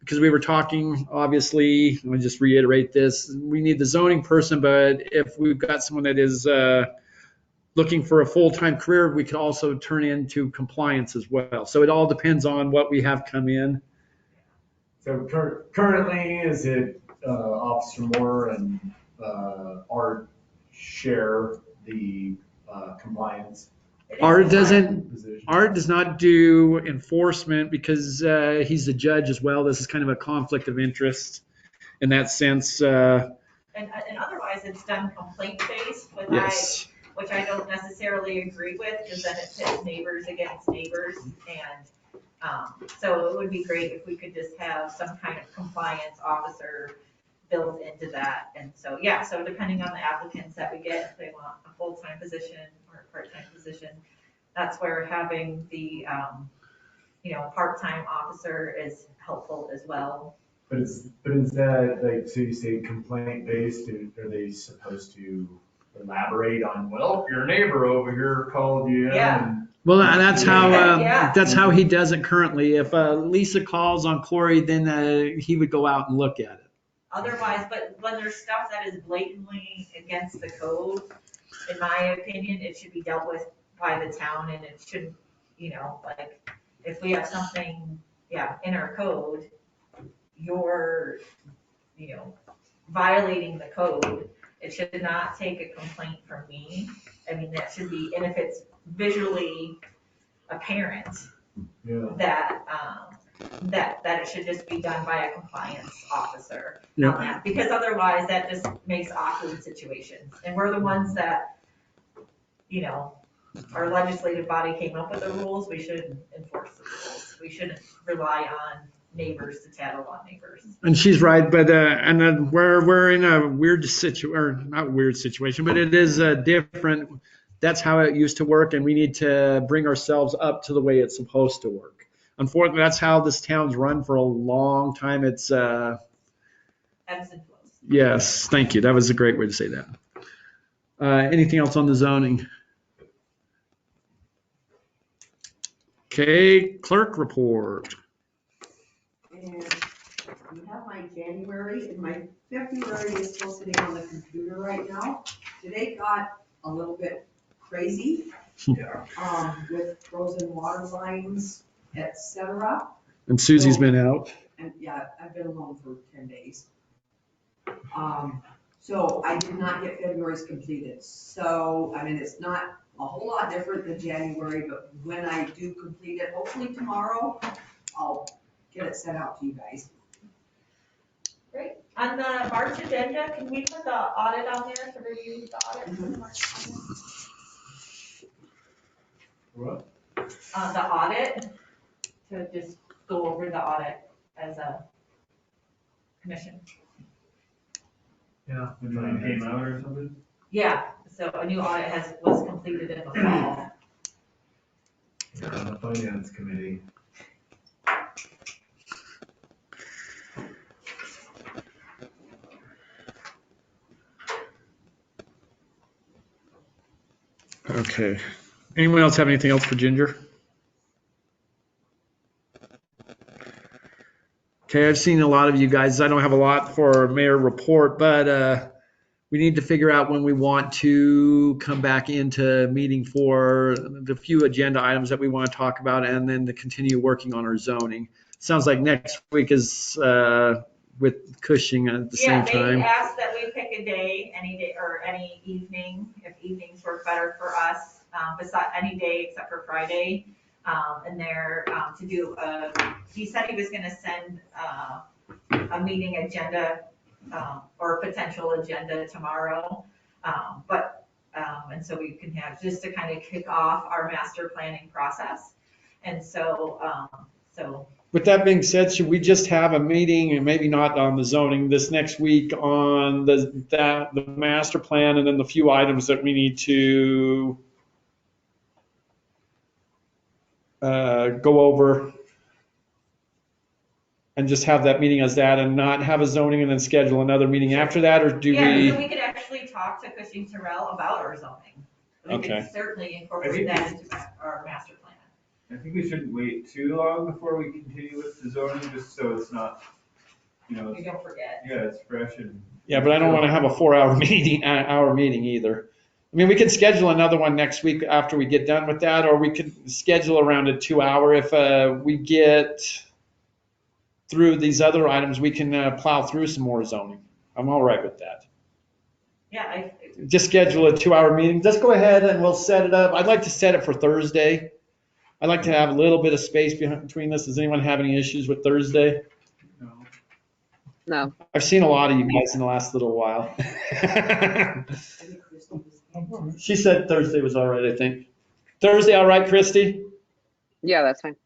Because we were talking, obviously, let me just reiterate this, we need the zoning person, but if we've got someone that is looking for a full-time career, we could also turn into compliance as well. So it all depends on what we have come in. So currently, is it Officer Moore and Art share the compliance? Art does not do enforcement because he's the judge as well. This is kind of a conflict of interest in that sense. And otherwise, it's done complaint-based, Yes. which I don't necessarily agree with, because then it pits neighbors against neighbors. And so it would be great if we could just have some kind of compliance officer built into that. And so, yeah, so depending on the applicants that we get, if they want a full-time position or a part-time position, that's where having the, part-time officer is helpful as well. But is that, like, so you say complaint based, are they supposed to elaborate on, well, your neighbor over here called you? Yeah. Well, that's how Yeah. that's how he does it currently. If Lisa calls on Corey, then he would go out and look at it. Otherwise, but when there's stuff that is blatantly against the code, in my opinion, it should be dealt with by the town, and it shouldn't, like, if we have something, in our code, you're, violating the code, it should not take a complaint from me. I mean, that should be, and if it's visually apparent that it should just be done by a compliance officer on that, because otherwise that just makes awkward situations. And we're the ones that, our legislative body came up with the rules, we shouldn't enforce the rules. We shouldn't rely on neighbors to tattle on neighbors. And she's right, but and then we're in a weird situation, or not weird situation, but it is different. That's how it used to work, and we need to bring ourselves up to the way it's supposed to work. Unfortunately, that's how this town's run for a long time. It's ebbs and flows. Yes, thank you. That was a great way to say that. Anything else on the zoning? Okay, clerk report. And you have my January, and my February is still sitting on the computer right now. Today got a little bit crazy, with frozen water lines, etc. And Susie's been out. And I've been alone for 10 days. So I did not get February's completed. So, I mean, it's not a whole lot different than January, but when I do complete it, hopefully tomorrow, I'll get it sent out to you guys. Great. On the March agenda, can we put the audit on there to review the audit for the March? What? The audit, to just go over the audit as a commission. Yeah. When mine came out or something? Yeah, so a new audit was completed in the fall. Yeah, on the finance committee. Okay. Anyone else have anything else for Ginger? Okay, I've seen a lot of you guys. I don't have a lot for mayor report, but we need to figure out when we want to come back into meeting for the few agenda items that we want to talk about, and then to continue working on our zoning. Sounds like next week is with Cushing at the same Yeah, time. they asked that we pick a day, any day, or any evening, if evenings work better for us, besides any day except for Friday. And they're, to do, he said he was gonna send, a meeting agenda, or a potential agenda tomorrow. And so we can have, just to kind of kick off our master planning process. And so, With that being said, should we just have a meeting, and maybe not on the zoning, this next week on the master plan, and then the few items that we need to go over, and just have that meeting as that, and not have a zoning and then schedule another meeting after that, or do yeah, we? so we could actually talk to Cushing Terrell about our zoning. We Okay. could certainly incorporate that into our master plan. I think we shouldn't wait too long before we continue with the zoning, just so it's not, You don't forget. yeah, it's fresh and. Yeah, but I don't want to have a 4-hour meeting either. I mean, we could schedule another one next week after we get done with that, or we could schedule around a 2-hour. If we get through these other items, we can plow through some more zoning. I'm all right with that. Yeah, Just schedule a 2-hour meeting. Just go ahead and we'll set it up. I'd like to set it for Thursday. I'd like to have a little bit of space between this. Does anyone have any issues with Thursday? No. No. I've seen a lot of you guys in the last little while. She said Thursday was all right, I think. Thursday, all right, Christy? Yeah, that's fine.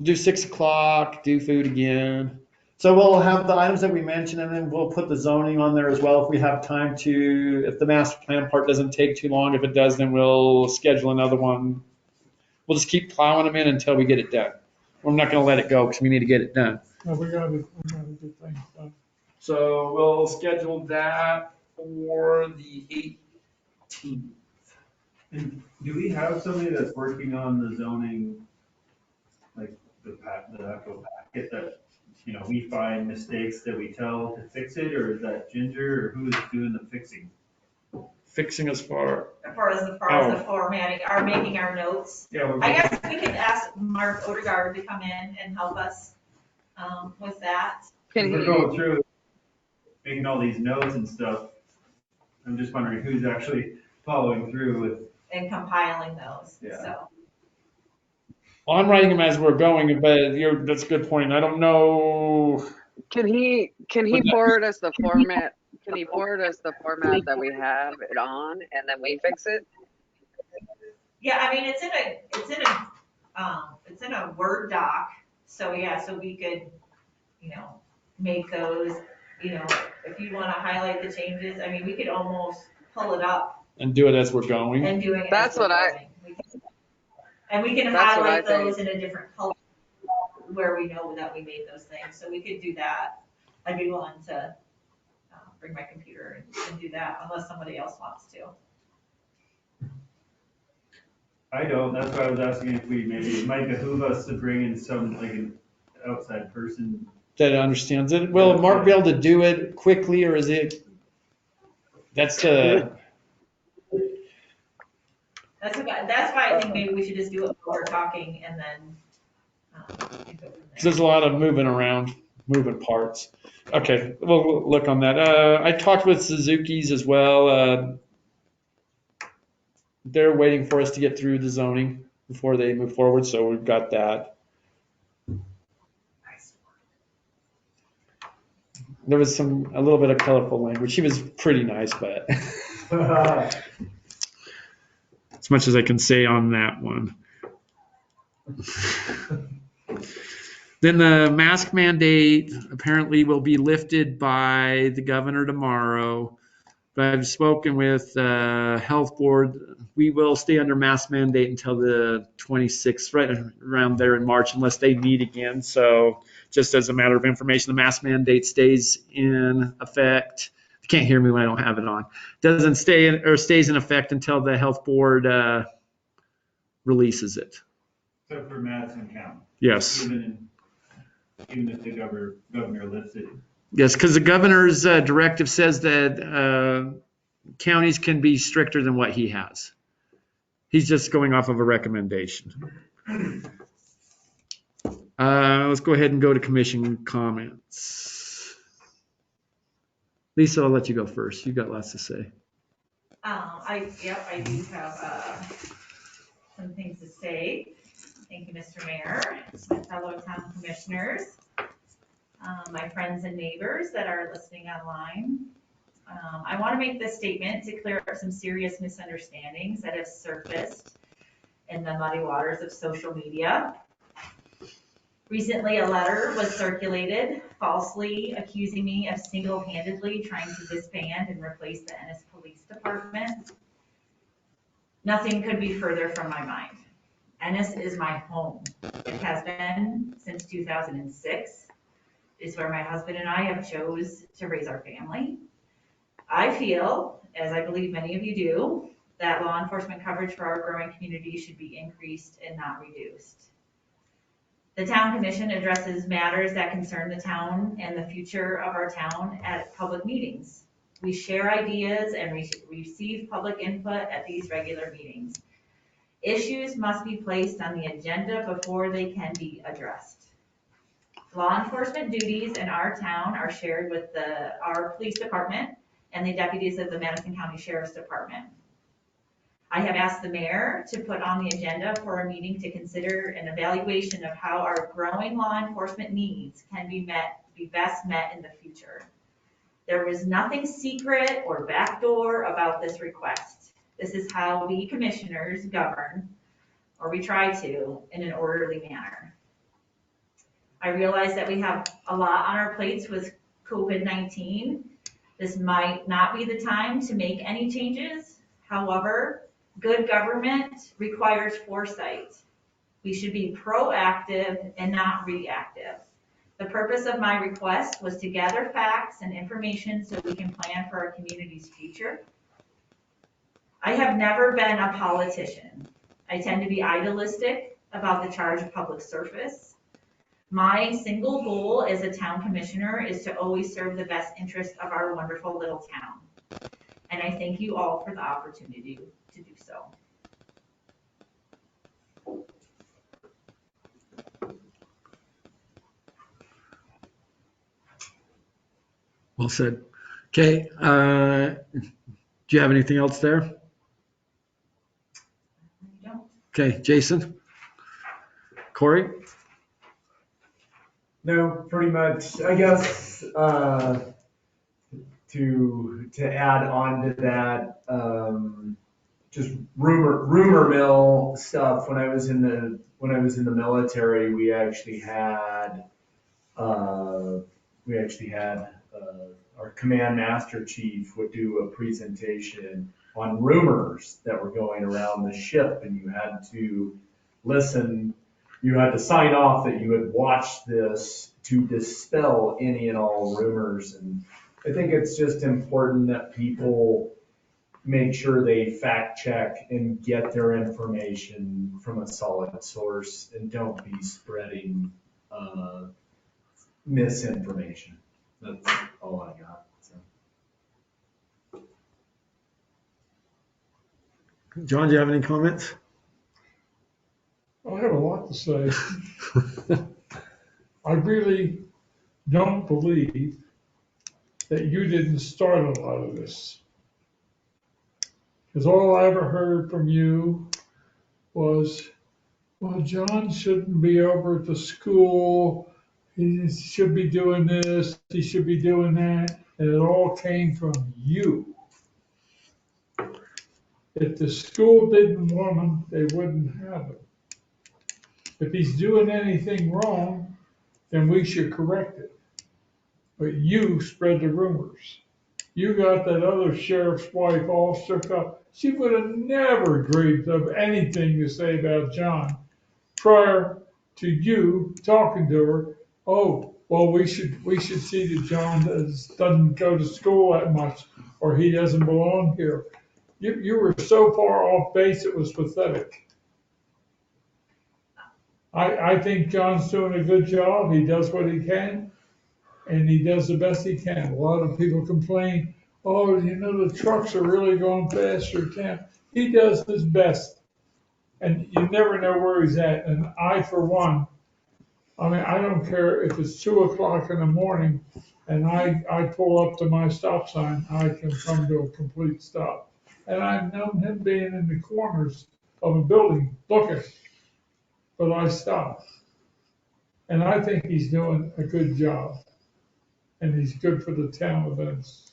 Do 6 o'clock, do food again. So we'll have the items that we mentioned, and then we'll put the zoning on there as well if we have time to, if the master plan part doesn't take too long. If it does, then we'll schedule another one. We'll just keep plowing them in until we get it done. We're not gonna let it go because we need to get it done. No, we gotta get things done. So we'll schedule that for the 18th. And do we have somebody that's working on the zoning, like the actual packet that, we find mistakes that we tell to fix it, or is that Ginger, or who is doing the fixing? Fixing as far as far as the formatting, making our notes. Yeah. I guess we could ask Mark Odegaard to come in and help us, with that. We're going through making all these notes and stuff. I'm just wondering who's actually following through with. And compiling those, Yeah. so. Well, I'm writing them as we're going, but that's a good point. I don't know. Can he forward us the format? Can he forward us the format that we have it on, and then we fix it? Yeah, I mean, it's in a Word doc, so yeah, so we could, make those, if you wanna highlight the changes, I mean, we could almost pull it up. And do it as we're going. And doing it. That's what And we can highlight those in a different color where we know that we made those things, so we could do that. I'd be willing to bring my computer and do that, unless somebody else wants to. I don't, that's why I was asking if it might behoove us to bring in some, like an outside person. That understands it. Will Mark be able to do it quickly, or is it? That's why I think maybe we should just do it while we're talking and then. There's a lot of moving parts. Okay, we'll look on that. I talked with Suzuki's as well. they're waiting for us to get through the zoning before they move forward, so we've got that. There was a little bit of colorful language. She was pretty nice, but as much as I can say on that one. Then the mask mandate apparently will be lifted by the governor tomorrow. But I've spoken with health board. We will stay under mask mandate until the 26th, right around there in March, unless they meet again. So just as a matter of information, the mask mandate stays in effect. You can't hear me when I don't have it on. Doesn't stay in, or stays in effect until the health board releases it. So for Madison County? Yes. Even if the governor lifts it? Yes, because the governor's directive says that counties can be stricter than what he has. He's just going off of a recommendation. Let's go ahead and go to commission comments. Lisa, I'll let you go first. You've got lots to say. I do have some things to say. Thank you, Mr. Mayor, my fellow town commissioners, my friends and neighbors that are listening online. I want to make this statement to clear up some serious misunderstandings that have surfaced in the muddy waters of social media. Recently, a letter was circulated falsely accusing me of single-handedly trying to disband and replace the Ennis Police Department. Nothing could be further from my mind. Ennis is my home. It has been since 2006. It's where my husband and I have chose to raise our family. I feel, as I believe many of you do, that law enforcement coverage for our growing community should be increased and not reduced. The Town Commission addresses matters that concern the town and the future of our town at public meetings. We share ideas and receive public input at these regular meetings. Issues must be placed on the agenda before they can be addressed. Law enforcement duties in our town are shared with our police department and the deputies of the Madison County Sheriff's Department. I have asked the mayor to put on the agenda for a meeting to consider an evaluation of how our growing law enforcement needs can be best met in the future. There was nothing secret or backdoor about this request. This is how we commissioners govern, or we try to, in an orderly manner. I realize that we have a lot on our plates with COVID-19. This might not be the time to make any changes. However, good government requires foresight. We should be proactive and not reactive. The purpose of my request was to gather facts and information so we can plan for our community's future. I have never been a politician. I tend to be idealistic about the charge of public service. My single goal as a town commissioner is to always serve the best interest of our wonderful little town. And I thank you all for the opportunity to do so. Well said. Okay, do you have anything else there? No. Okay, Jason? Corey? No, pretty much, I guess, to add on to that, just rumor mill stuff. When I was in the military, we actually had our command master chief would do a presentation on rumors that were going around the ship, and you had to listen. You had to sign off that you had watched this to dispel any and all rumors. And I think it's just important that people make sure they fact check and get their information from a solid source and don't be spreading misinformation. That's all I got. So. John, do you have any comments? I have a lot to say. I really don't believe that you didn't start a lot of this. Because all I ever heard from you was, well, John shouldn't be over at the school. He should be doing this, he should be doing that. And it all came from you. If the school didn't want him, they wouldn't have him. If he's doing anything wrong, then we should correct it. But you spread the rumors. You got that other sheriff's wife all shook up. She would have never agreed to have anything to say about John prior to you talking to her. Oh, well, we should see that John doesn't go to school that much, or he doesn't belong here. You were so far off base, it was pathetic. I think John's doing a good job. He does what he can, and he does the best he can. A lot of people complain, oh, you know, the trucks are really going faster in town. He does his best, and you never know where he's at. And I, for one, I mean, I don't care if it's 2:00 in the morning and I pull up to my stop sign, I can come to a complete stop. And I've known him being in the corners of a building looking, but I stop. And I think he's doing a good job. And he's good for the town of Ennis.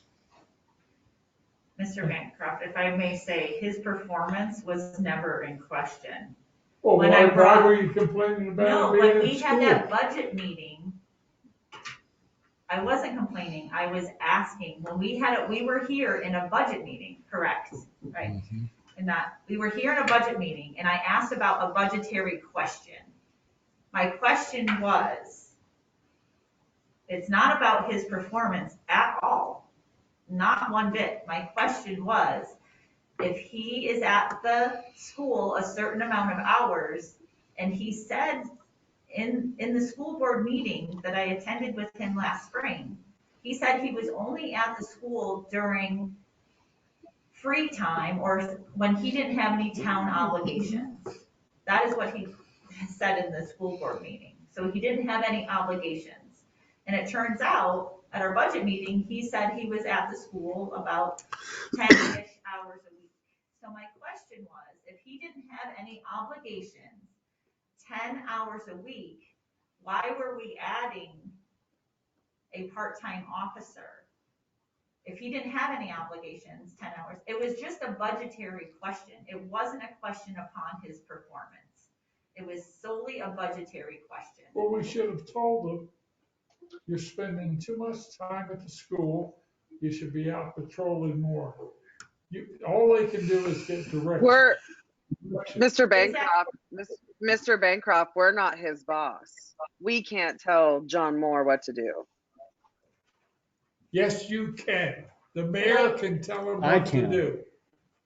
Mr. Bancroft, if I may say, his performance was never in question. Well, When why were you complaining about No, him being when in we had that school? budget meeting, I wasn't complaining, I was asking, when we were here in a budget meeting, correct, right? And that, we were here in a budget meeting, and I asked about a budgetary question. My question was, it's not about his performance at all, not one bit. My question was, if he is at the school a certain amount of hours, and he said in the school board meeting that I attended with him last spring, he said he was only at the school during free time or when he didn't have any town obligations. That is what he said in the school board meeting. So he didn't have any obligations. And it turns out at our budget meeting, he said he was at the school about 10-ish hours a week. So my question was, if he didn't have any obligations, 10 hours a week, why were we adding a part-time officer? If he didn't have any obligations, 10 hours, it was just a budgetary question. It wasn't a question upon his performance. It was solely a budgetary question. Well, we should have told them, you're spending too much time at the school, you should be out patrolling more. All they can do is get direction. Mr. Bancroft, Mr. Bancroft, we're not his boss. We can't tell John Moore what to do. Yes, you can. The mayor can tell him I what to can. do.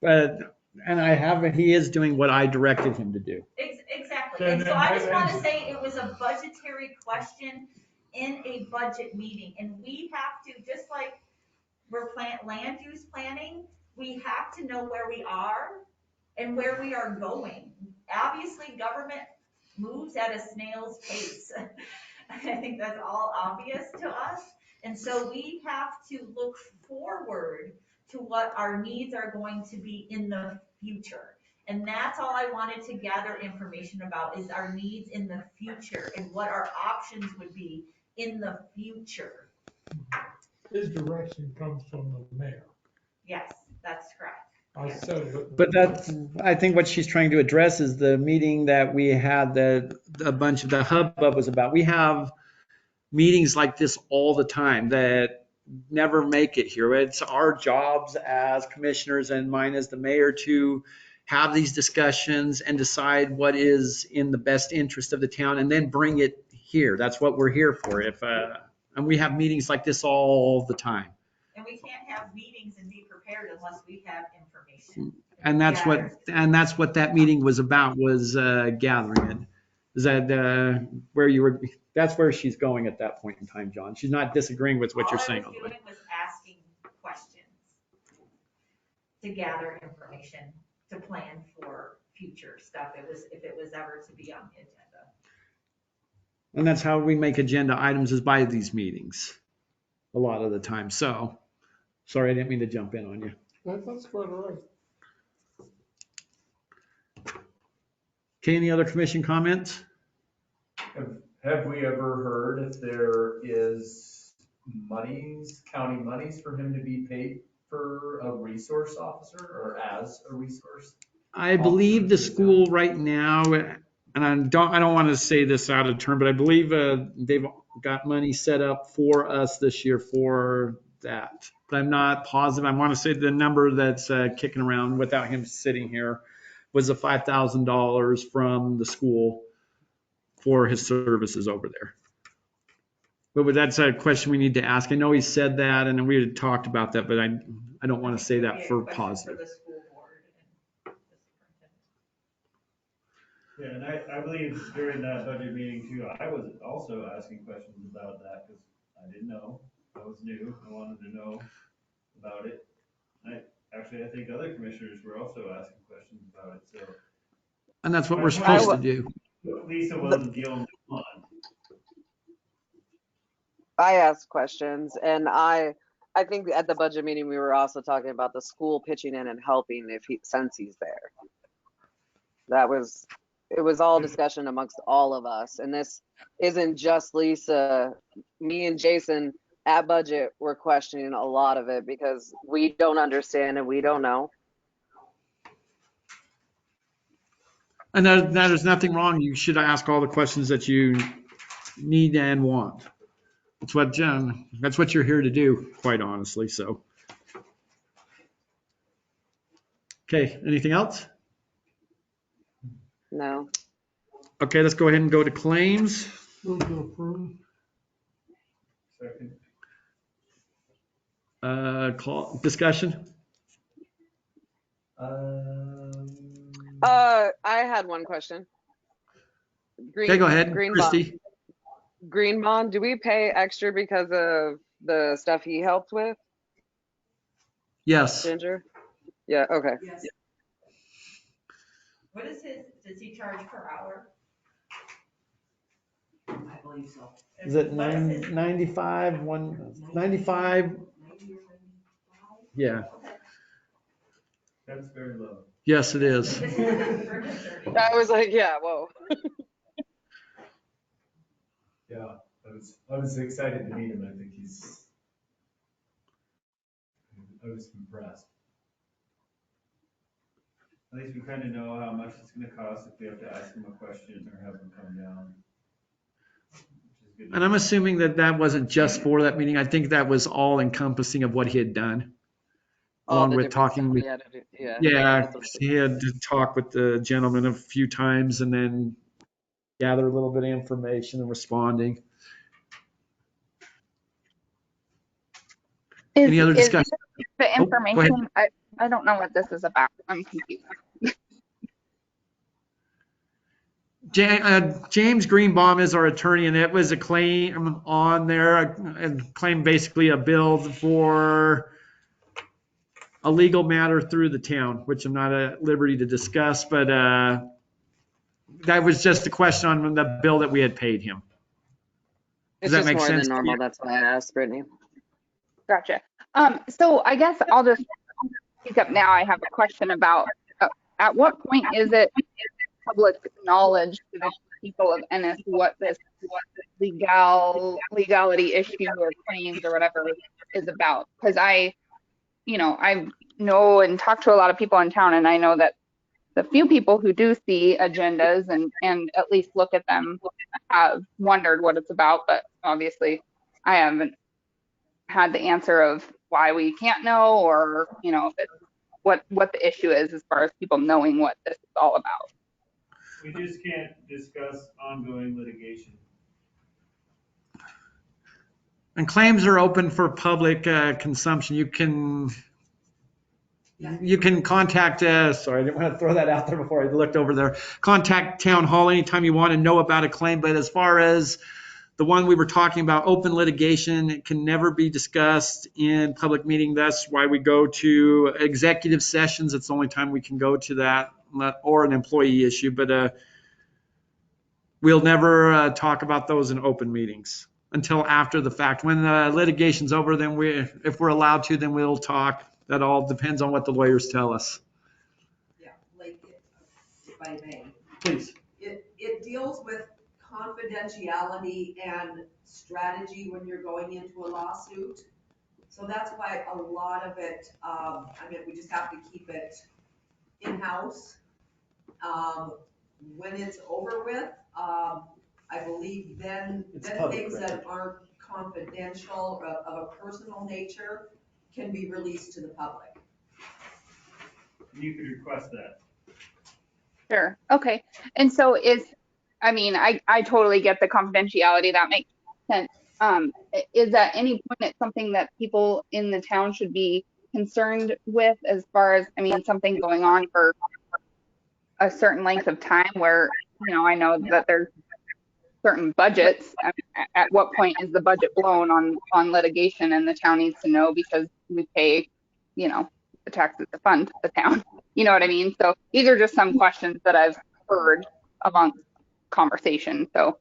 And he is doing what I directed him to do. Exactly. And so I just want to say it was a budgetary question in a budget meeting. And we have to, just like we're land use planning, we have to know where we are and where we are going. Obviously, government moves at a snail's pace. I think that's all obvious to us. And so we have to look forward to what our needs are going to be in the future. And that's all I wanted to gather information about, is our needs in the future and what our options would be in the future. His direction comes from the mayor. Yes, that's correct. I said it. But I think what she's trying to address is the meeting that we had that a bunch of the hubbub was about. We have meetings like this all the time that never make it here. It's our jobs as commissioners and mine as the mayor to have these discussions and decide what is in the best interest of the town and then bring it here. That's what we're here for. And we have meetings like this all the time. And we can't have meetings and be prepared unless we have information. And that's what that meeting was about, was gathering it. Is that where you were? That's where she's going at that point in time, John. She's not disagreeing with what you're saying. All I was doing was asking questions to gather information, to plan for future stuff. If it was ever to be on the agenda. And that's how we make agenda items, is by these meetings a lot of the time. So, sorry, I didn't mean to jump in on you. That's quite all right. Okay, any other commission comments? Have we ever heard if there is monies, county monies for him to be paid for a resource officer or as a resource? I believe the school right now, and I don't want to say this out of turn, but I believe they've got money set up for us this year for that. But I'm not positive. I want to say the number that's kicking around without him sitting here was the $5,000 from the school for his services over there. But that's a question we need to ask. I know he said that, and we had talked about that, but I don't want to say that for positive. For the school board and the superintendent. Yeah, and I believe during that budget meeting too, I was also asking questions about that because I didn't know. I was new. I wanted to know about it. I think other commissioners were also asking questions about it, so. And that's what we're supposed to do. Lisa wasn't the only one. I asked questions, and I think at the budget meeting, we were also talking about the school pitching in and helping since he's there. It was all discussion amongst all of us, and this isn't just Lisa. Me and Jason at budget were questioning a lot of it because we don't understand and we don't know. And there's nothing wrong. You should ask all the questions that you need and want. That's what you're here to do, quite honestly. So, okay, anything else? No. Okay, let's go ahead and go to claims. Move to approve. Second. Discussion. I had one question. Okay, go ahead, Green Christy. Bond. Green Bond, do we pay extra because of the stuff he helped with? Yes. Ginger? Yeah, okay. Yes. What is does he charge per hour? I believe so. Is it What is his- 95? 195? 90 or 95? Yeah. That's very low. Yes, it is. I was like, yeah, whoa. Yeah, I was excited to meet him. I was impressed. At least we kind of know how much it's gonna cost if we have to ask him a question or have him come down. Which is good. And I'm assuming that wasn't just for that meeting. I think that was all encompassing of what he had done. Along with talking with, yeah, he had to talk with the gentleman a few times and then gather a little bit of information and responding. Any other discussion? The Oh, go ahead. information, I don't know what this is about. I'm confused. James Greenbaum is our attorney, and it was a claim on there, a claim basically a bill for a legal matter through the town, which I'm not at liberty to discuss, but that was just a question on the bill that we had paid him. It's Does that just make more sense? than normal. That's why I asked Brittany. Gotcha. So I guess I'll just pick up now. I have a question about at what point is it public knowledge to the people of Ennis what this legality issue or claims or whatever is about? Because I know and talk to a lot of people in town, and I know that the few people who do see agendas and at least look at them have wondered what it's about, but obviously I haven't had the answer of why we can't know, or if it's what the issue is as far as people knowing what this is all about. We just can't discuss ongoing litigation. And claims are open for public consumption. You can contact us. Sorry, I didn't want to throw that out there before I looked over there. Contact Town Hall anytime you want to know about a claim. But as far as the one we were talking about, open litigation, it can never be discussed in public meeting. That's why we go to executive sessions. It's the only time we can go to that, or an employee issue. But we'll never talk about those in open meetings until after the fact. When the litigation's over, then if we're allowed to, then we'll talk. That all depends on what the lawyers tell us. Yeah, like if I may, please. It deals with confidentiality and strategy when you're going into a lawsuit. So that's why a lot of it, we just have to keep it in-house. When it's over with, I believe then It's public things record. that aren't confidential or of a personal nature can be released to the public. You could request that. Sure. Okay. And so I totally get the confidentiality. That makes sense. Is at any point it something that people in the town should be concerned with as far as, something going on for a certain length of time where, I know that there's certain budgets. At what point is the budget blown on litigation, and the town needs to know because we pay, the taxes to fund the town. You know what I mean? So these are just some questions that I've heard amongst conversation. So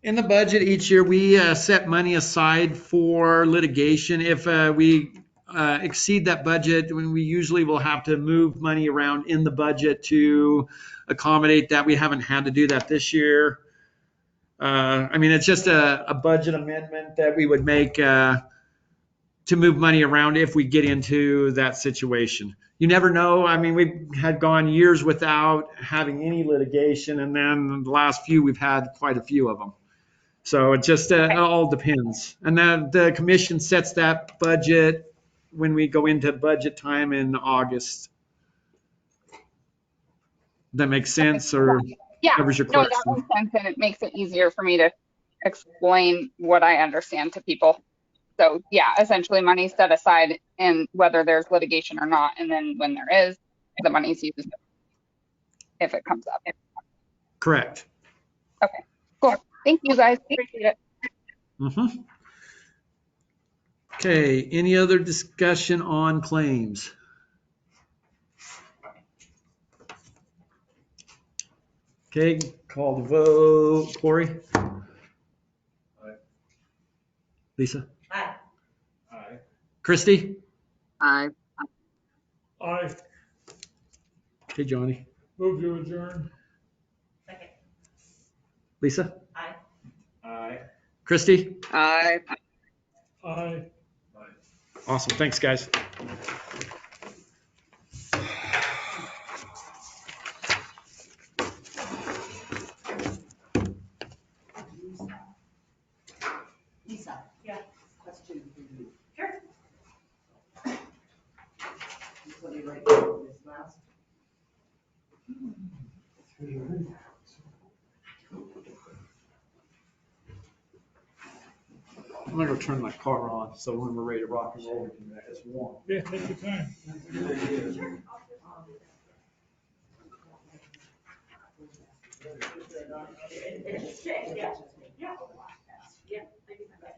In the budget each year, we set money aside for litigation. If we exceed that budget, we usually will have to move money around in the budget to accommodate that. We haven't had to do that this year. It's just a budget amendment that we would make to move money around if we get into that situation. You never know. We've had gone years without having any litigation, and then the last few, we've had quite a few of them. So it just it all depends. And then the commission sets that budget when we go into budget time in August. That makes sense, or yeah, covers your no, question? that makes sense, and it makes it easier for me to explain what I understand to people. So yeah, essentially money set aside, and whether there's litigation or not, and then when there is, the money's used if it comes up. Correct. Okay, cool. Thank you guys. Appreciate it. Mm-hmm. Okay, any other discussion on claims? Okay, call the vote. Corey? Aye. Lisa? Aye. Aye. Christy? Aye. I Okay, Johnny? move to adjourn. Second. Lisa? Aye. Aye. Christy? Aye. I Awesome, thanks, guys. Lisa? Yeah. Question for you. Sure. Let me write down this last. I'm gonna go turn my car on, so when we're ready to rock and roll, it's warm. yeah, take your time. Yeah. Yeah. Yeah, I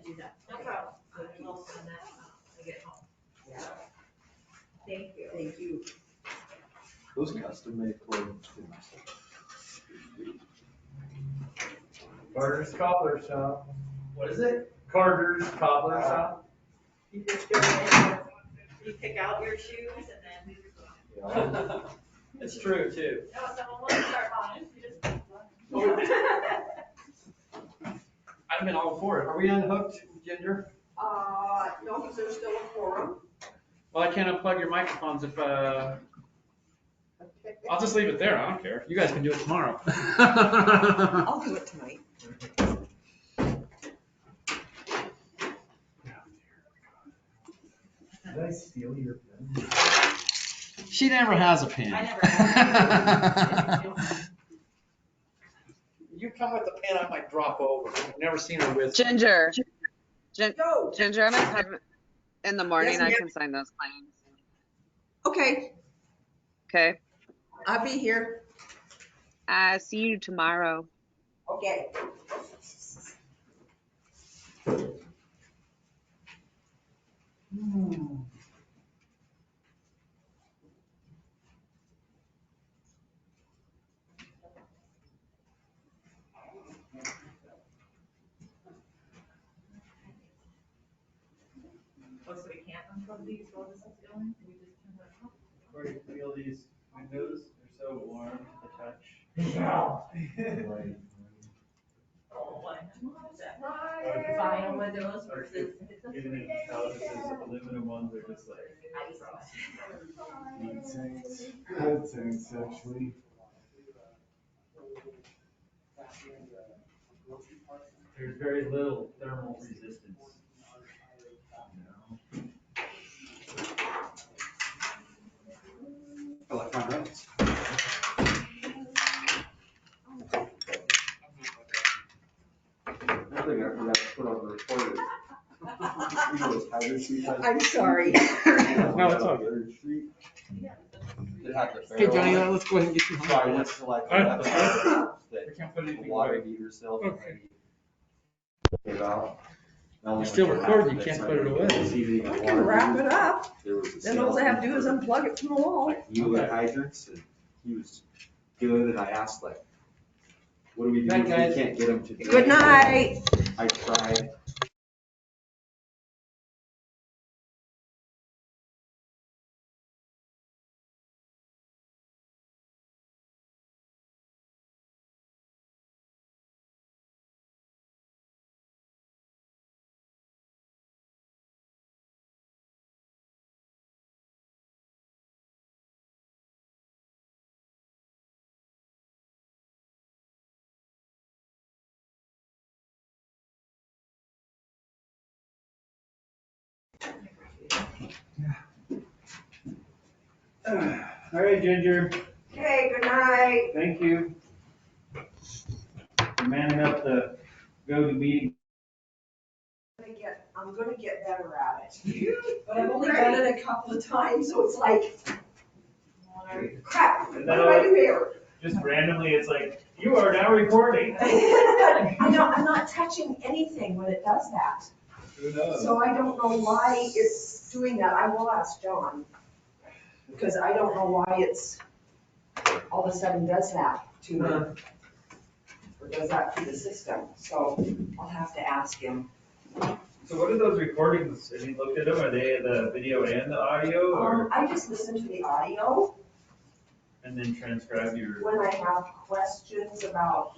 can do that. No problem. I will send that when I get home. Yeah. Thank you. Thank you. Those custom made clothes. Carter's Cobbler Shop. What is it? Carter's Cobbler Shop. You just go in, you pick out your shoes and then. It's true, too. No, someone will start buying, you just. I've been all for it. Are we unhooked, Ginger? No, because there's still a forum. Well, I can't unplug your microphones if, I'll just leave it there. I don't care. You guys can do it tomorrow. I'll do it tonight. Did I steal your pen? She never has a pen. I never have. You come with a pen, I might drop over. I've never seen her with. Ginger. Go. Ginger, I'm in time in the morning. Yes, I ma'am. can sign those claims. Okay, Okay. I'll be here. See you tomorrow. Okay. Oh, so we can't unplug these while this is going? We just turn that off? Where do you feel these windows? They're so warm to the touch. Right. Vinyl windows Or versus. even in houses, aluminum ones are just like. Good things, actually. There's very little thermal resistance. I like my notes. One thing I forgot to put on the report is. You know those hydro street fences? I'm sorry. No, it's all Third Street. It had the Okay, barrel Johnny, on it. let's go ahead and get you So I home. went to like I 11 can't that put the anything water away. heater cells Okay. gave out. You're still recording, you can't put it away. I can wrap it up. There was a Then all I have to do is salesman unplug it from the wall. for, like unit hydrants, and he was good, and I asked like, what do we do if we can't get him to do it? Good night. I tried. All right, Ginger, Okay, good night. thank you. For manning up the go-to meeting. I'm gonna get better at it. But I've only done it a couple of times, so it's like, crap, what And do then I do here? just randomly, it's like, you are now recording. I'm not touching anything when it does that. Who knows? So I don't know why it's doing that. I will ask John. Because I don't know why it's all of a sudden does that to me. Or does that to the system. So I'll have to ask him. So what are those recordings? Have you looked at them? Are they the video and the audio, or, I just listen to the audio and then transcribe your? when I have questions about,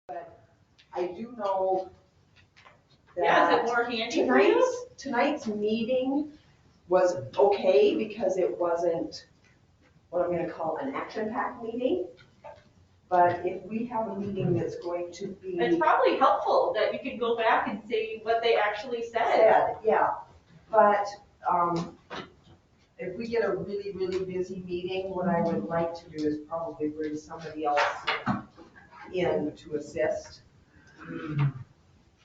but I do know Yeah, is it that more handy for you? tonight's meeting was okay because it wasn't what I'm gonna call an action-packed meeting. But if we have a meeting that's going to be It's probably helpful that you can go back and see what they actually said. yeah, but, if we get a really, really busy meeting, what I would like to do is probably bring somebody else in to assist.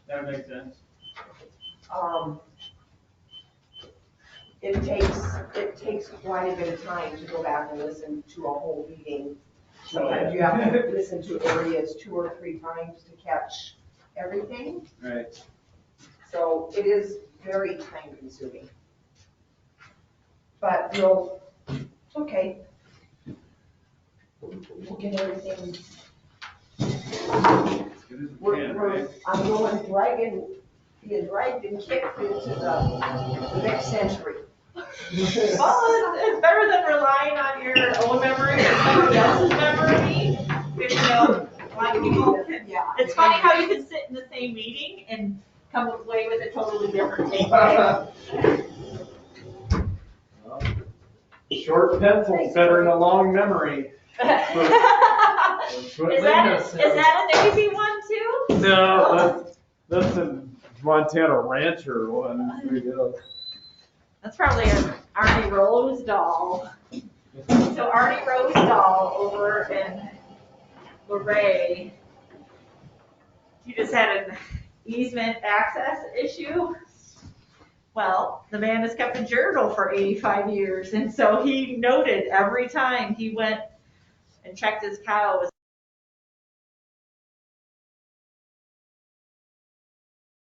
That makes sense. It takes quite a bit of time to go back and listen to a whole meeting. Sometimes you have to listen to areas 2 or 3 times to catch everything. Right. So it is very time consuming. But it's okay. We'll get everything. As good as we can, right? I'm going being dragged and kicked into the next century. Well, it's better than relying on your own memory or somebody else's memory. If, a lot of people can, Yeah. it's funny how you can sit in the same meeting and come away with a totally different takeaway. Short pencil's better than a long memory. That's what Is Linda says. that a Navy one too? No, that's a Montana Rancher one. We do. That's probably an Arnie Rose doll. So Arnie Rose doll over in Luray, he just had an easement access issue. Well, the man has kept a journal for 85 years, and so he noted every time he went and checked his cows